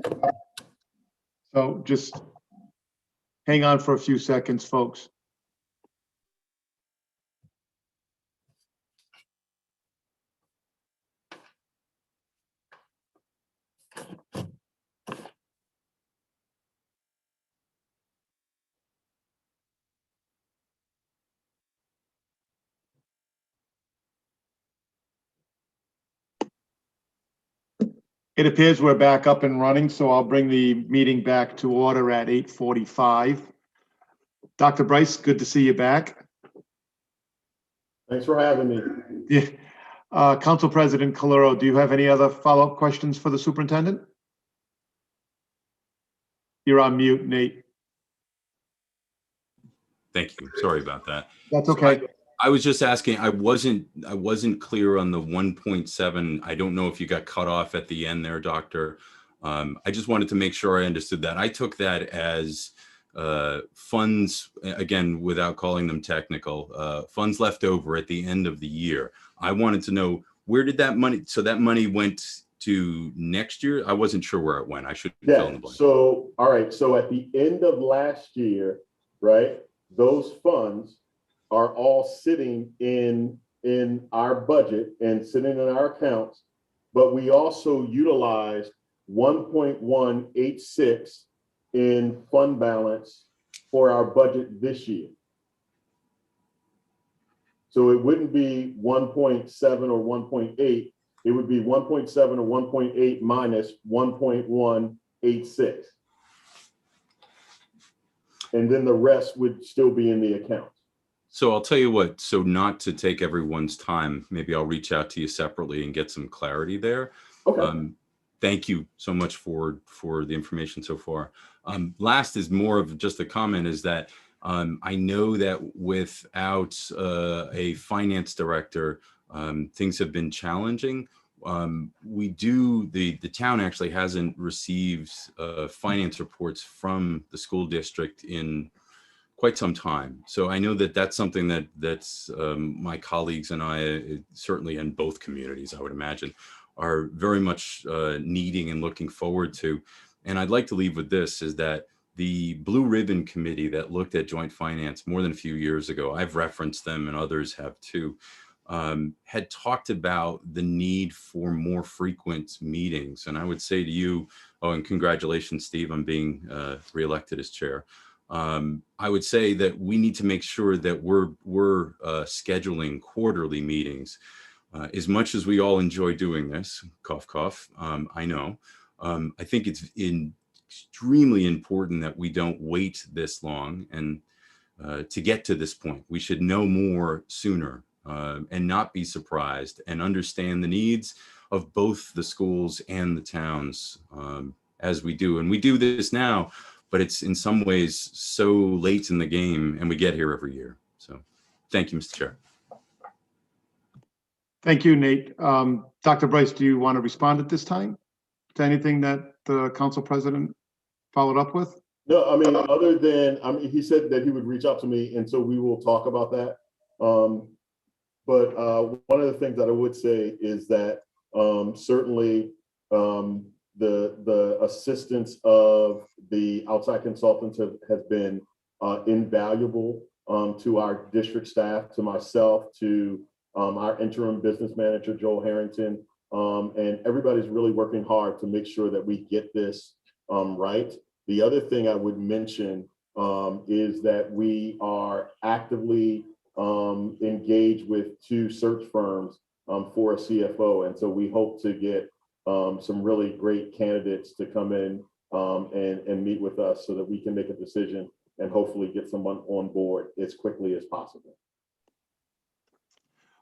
So just hang on for a few seconds, folks. It appears we're back up and running, so I'll bring the meeting back to order at 8:45. Dr. Bryce, good to see you back. Thanks for having me. Yeah. Council President Calero, do you have any other follow-up questions for the superintendent? You're on mute, Nate. Thank you. Sorry about that. That's So okay. I was just asking, I wasn't clear on the 1.7. I don't know if you got cut off at the end there, Doctor. I just wanted to make sure I understood that. I took that as funds, again, without calling them technical, funds left over at the end of the year. I wanted to know, where did that money, so that money went to next year? I wasn't sure where it went. I should fill in the blank. So, all right. So at the end of last year, right, those funds are all sitting in our budget and sitting in our accounts, but we also utilized 1.186 in fund balance for our budget this year. So it wouldn't be 1.7 or 1.8, it would be 1.7 or 1.8 minus 1.186. And then the rest would still be in the account. So I'll tell you what, so not to take everyone's time, maybe I'll reach out to you separately and get some clarity there. Okay. Thank you so much for the information so far. Last is more of just a comment, is that I know that without a finance director, things have been challenging. The town actually hasn't received finance reports from the school district in quite some time. So I know that that's something that's my colleagues and I, certainly in both communities, I would imagine, are very much needing and looking forward to. And I'd like to leave with this, is that the Blue Ribbon Committee that looked at joint finance more than a few years ago, I've referenced them and others have too, had talked about the need for more frequent meetings. And I would say to you, oh, and congratulations, Steve, on being reelected as chair. I would say that we need to make sure that we're scheduling quarterly meetings. As much as we all enjoy doing this, cough, cough, I know, I think it's extremely important that we don't wait this long and to get to this point. We should know more sooner and not be surprised, and understand the needs of both the schools and the towns as we do. And we do this now, but it's in some ways so late in the game, and we get here every year. So thank you, Mr. Chair. Thank you, Nate. Dr. Bryce, do you want to respond at this time to anything that the council president followed up with? No, I mean, other than, he said that he would reach out to me, and so we will talk about that. But one of the things that I would say is that certainly the assistance of the outside consultants has been invaluable to our district staff, to myself, to our interim business manager, Joel Harrington, and everybody's really working hard to make sure that we get this right. The other thing I would mention is that we are actively engaged with 2 search firms for a CFO. And so we hope to get some really great candidates to come in and meet with us so that we can make a decision and hopefully get someone on board as quickly as possible.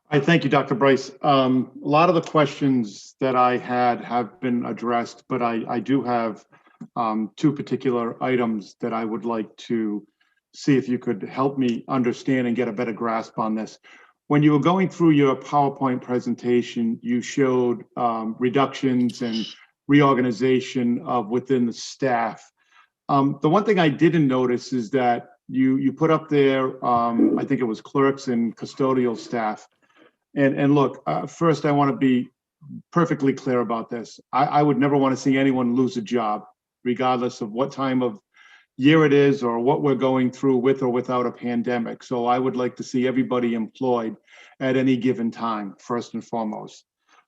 All right, thank you, Dr. Bryce. A lot of the questions that I had have been addressed, but I do have 2 particular items that I would like to see if you could help me understand and get a better grasp on this. When you were going through your PowerPoint presentation, you showed reductions and reorganization of within the staff. The one thing I didn't notice is that you put up there, I think it was clerks and custodial staff. And look, first I want to be perfectly clear about this. I would never want to see anyone lose a job, regardless of what time of year it is or what we're going through with or without a pandemic. So I would like to see everybody employed at any given time, first and foremost.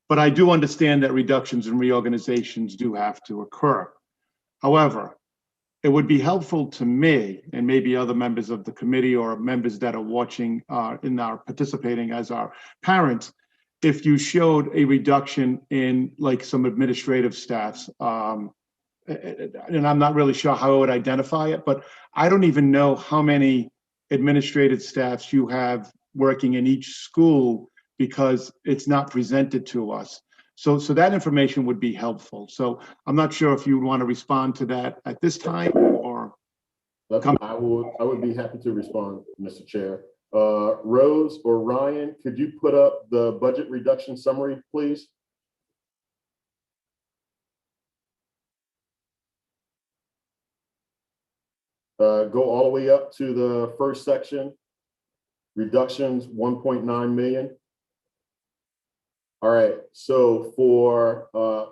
But I do understand that reductions and reorganizations do have to occur. However, it would be helpful to me, and maybe other members of the committee or members that are watching participating as our parents, if you showed a reduction in like some administrative staffs, and I'm not really sure how I would identify it, but I don't even know how many administrative staffs you have working in each school because it's not presented to us. So that information would be helpful. So I'm not sure if you would want to respond to that at this time or. I would be happy to respond, Mr. Chair. Rose or Ryan, could you put up the budget reduction summary, please? Go all the way up to the first section, reductions 1.9 million. All right, so for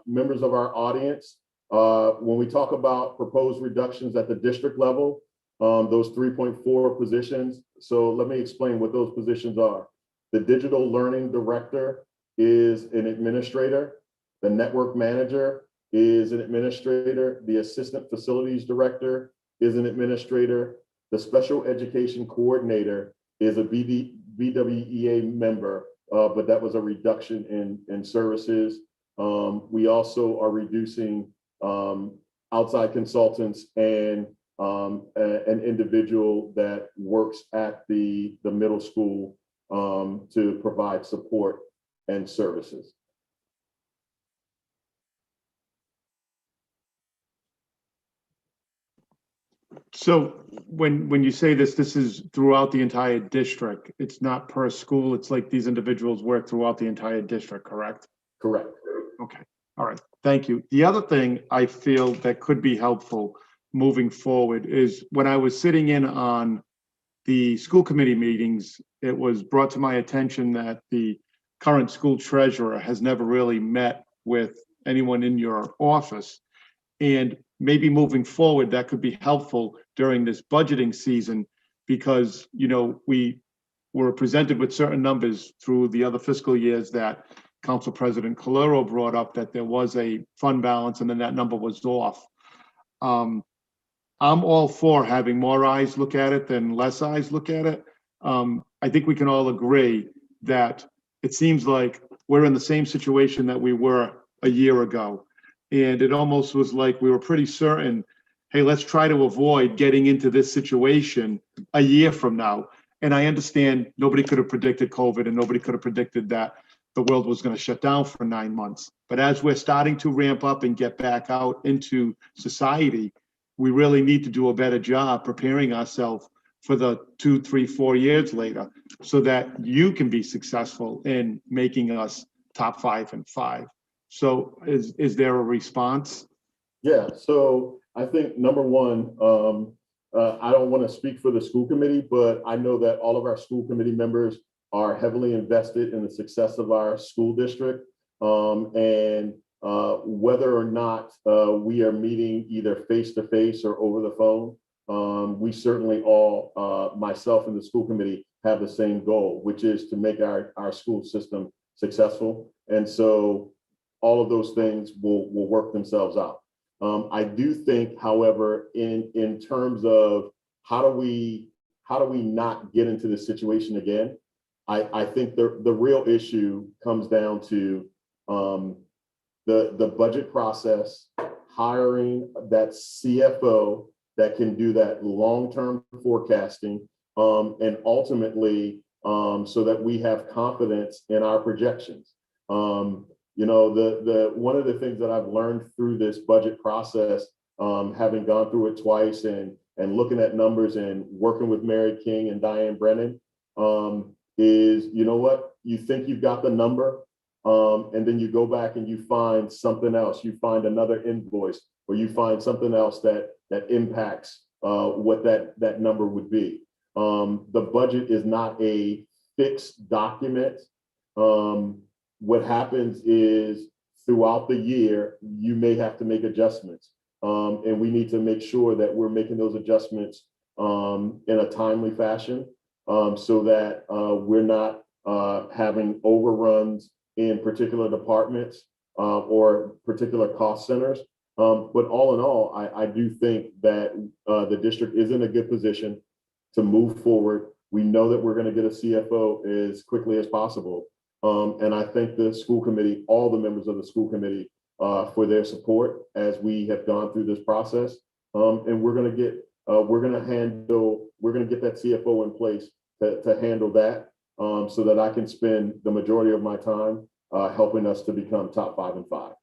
members of our audience, when we talk about proposed reductions at the district level, those 3.4 positions, so let me explain what those positions are. The digital learning director is an administrator. The network manager is an administrator. The assistant facilities director is an administrator. The special education coordinator is a BWEA member, but that was a reduction in services. We also are reducing outside consultants and an individual that works at the middle school to provide support and services. So when you say this is throughout the entire district, it's not per school, it's like these individuals work throughout the entire district, correct? Correct. Okay, all right, thank you. The other thing I feel that could be helpful moving forward is when I was sitting in on the school committee meetings, it was brought to my attention that the current school treasurer has never really met with anyone in your office. And maybe moving forward, that could be helpful during this budgeting season because, you know, we were presented with certain numbers through the other fiscal years that Council President Calero brought up that there was a fund balance and then that number was off. I'm all for having more eyes look at it than less eyes look at it. I think we can all agree that it seems like we're in the same situation that we were a year ago. And it almost was like we were pretty certain, hey, let's try to avoid getting into this situation a year from now. And I understand nobody could have predicted COVID and nobody could have predicted that the world was going to shut down for 9 months. But as we're starting to ramp up and get back out into society, we really need to do a better job preparing ourselves for the 2, 3, 4 years later so that you can be successful in making us top 5 and 5. So is there a response? Yeah, so I think number one, I don't want to speak for the school committee, but I know that all of our school committee members are heavily invested in the success of our school district. And whether or not we are meeting either face-to-face or over the phone, we certainly all, myself and the school committee, have the same goal, which is to make our school system successful. And so all of those things will work themselves out. I do think, however, in terms of how do we not get into this situation again, I think the real issue comes down to the budget process, hiring that CFO that can do that long-term forecasting, and ultimately so that we have confidence in our projections. You know, the one of the things that I've learned through this budget process, having gone through it twice and looking at numbers and working with Mary King and Diane Brennan, is, you know what, you think you've got the number, and then you go back and you find something else, you find another invoice, or you find something else that impacts what that number would be. The budget is not a fixed document. What happens is throughout the year, you may have to make adjustments. And we need to make sure that we're making those adjustments in a timely fashion so that we're not having overruns in particular departments or particular cost centers. But all in all, I do think that the district is in a good position to move forward. We know that we're going to get a CFO as quickly as possible. And I thank the school committee, all the members of the school committee for their support as we have gone through this process. And we're going to get that CFO in place to handle that so that I can spend the majority of my time helping us to become top 5 and 5.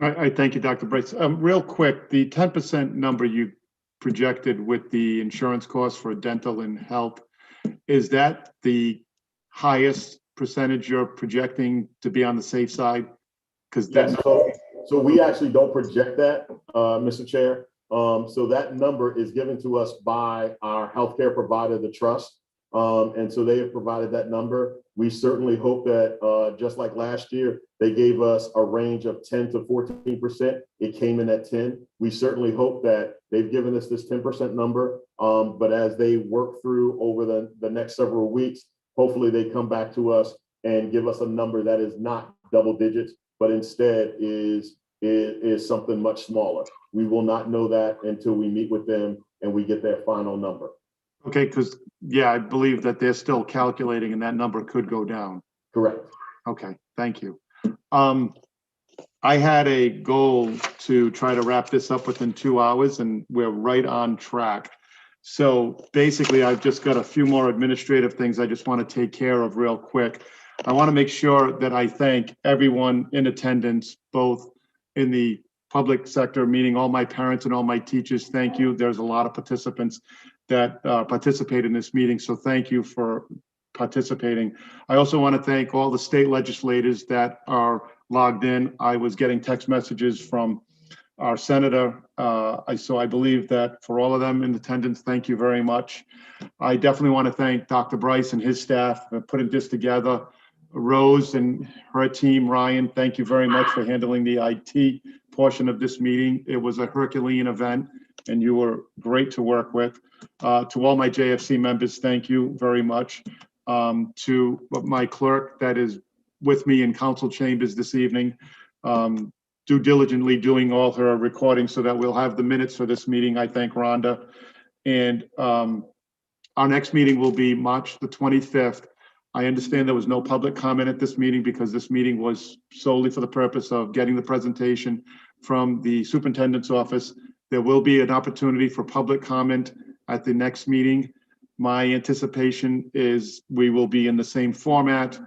I thank you, Dr. Bryce. Real quick, the 10% number you projected with the insurance costs for dental and health, is that the highest percentage you're projecting to be on the safe side? Because yes, so we actually don't project that, Mr. Chair. So that number is given to us by our healthcare provider, the trust. And so they have provided that number. We certainly hope that just like last year, they gave us a range of 10 to 14%. It came in at 10. We certainly hope that they've given us this 10% number. But as they work through over the next several weeks, hopefully they come back to us and give us a number that is not double digits, but instead is something much smaller. We will not know that until we meet with them and we get their final number. Okay, because, yeah, I believe that they're still calculating and that number could go down. Correct. Okay, thank you. I had a goal to try to wrap this up within 2 hours, and we're right on track. So basically, I've just got a few more administrative things I just want to take care of real quick. I want to make sure that I thank everyone in attendance, both in the public sector, meaning all my parents and all my teachers. Thank you. There's a lot of participants that participate in this meeting, so thank you for participating. I also want to thank all the state legislators that are logged in. I was getting text messages from our senator, so I believe that for all of them in attendance, thank you very much. I definitely want to thank Dr. Bryce and his staff for putting this together. Rose and her team, Ryan, thank you very much for handling the IT portion of this meeting. It was a Herculean event and you were great to work with. To all my JFC members, thank you very much. To my clerk that is with me in council chambers this evening, diligently doing all her recording so that we'll have the minutes for this meeting. I thank Rhonda. And our next meeting will be March the 25th. I understand there was no public comment at this meeting because this meeting was solely for the purpose of getting the presentation from the superintendent's office. There will be an opportunity for public comment at the next meeting. My anticipation is we will be in the same format.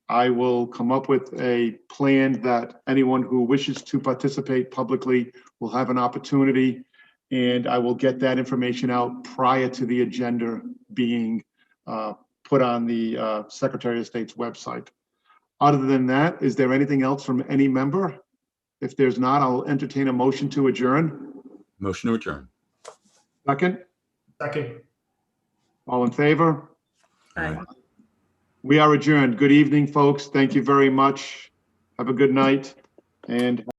I will come up with a plan that anyone who wishes to participate publicly will have an opportunity, and I will get that information out prior to the agenda being put on the Secretary of State's website. Other than that, is there anything else from any member? If there's not, I'll entertain a motion to adjourn. Motion to adjourn. Second? Second. All in favor? Aye. We are adjourned. Good evening, folks. Thank you very much. Have a good night and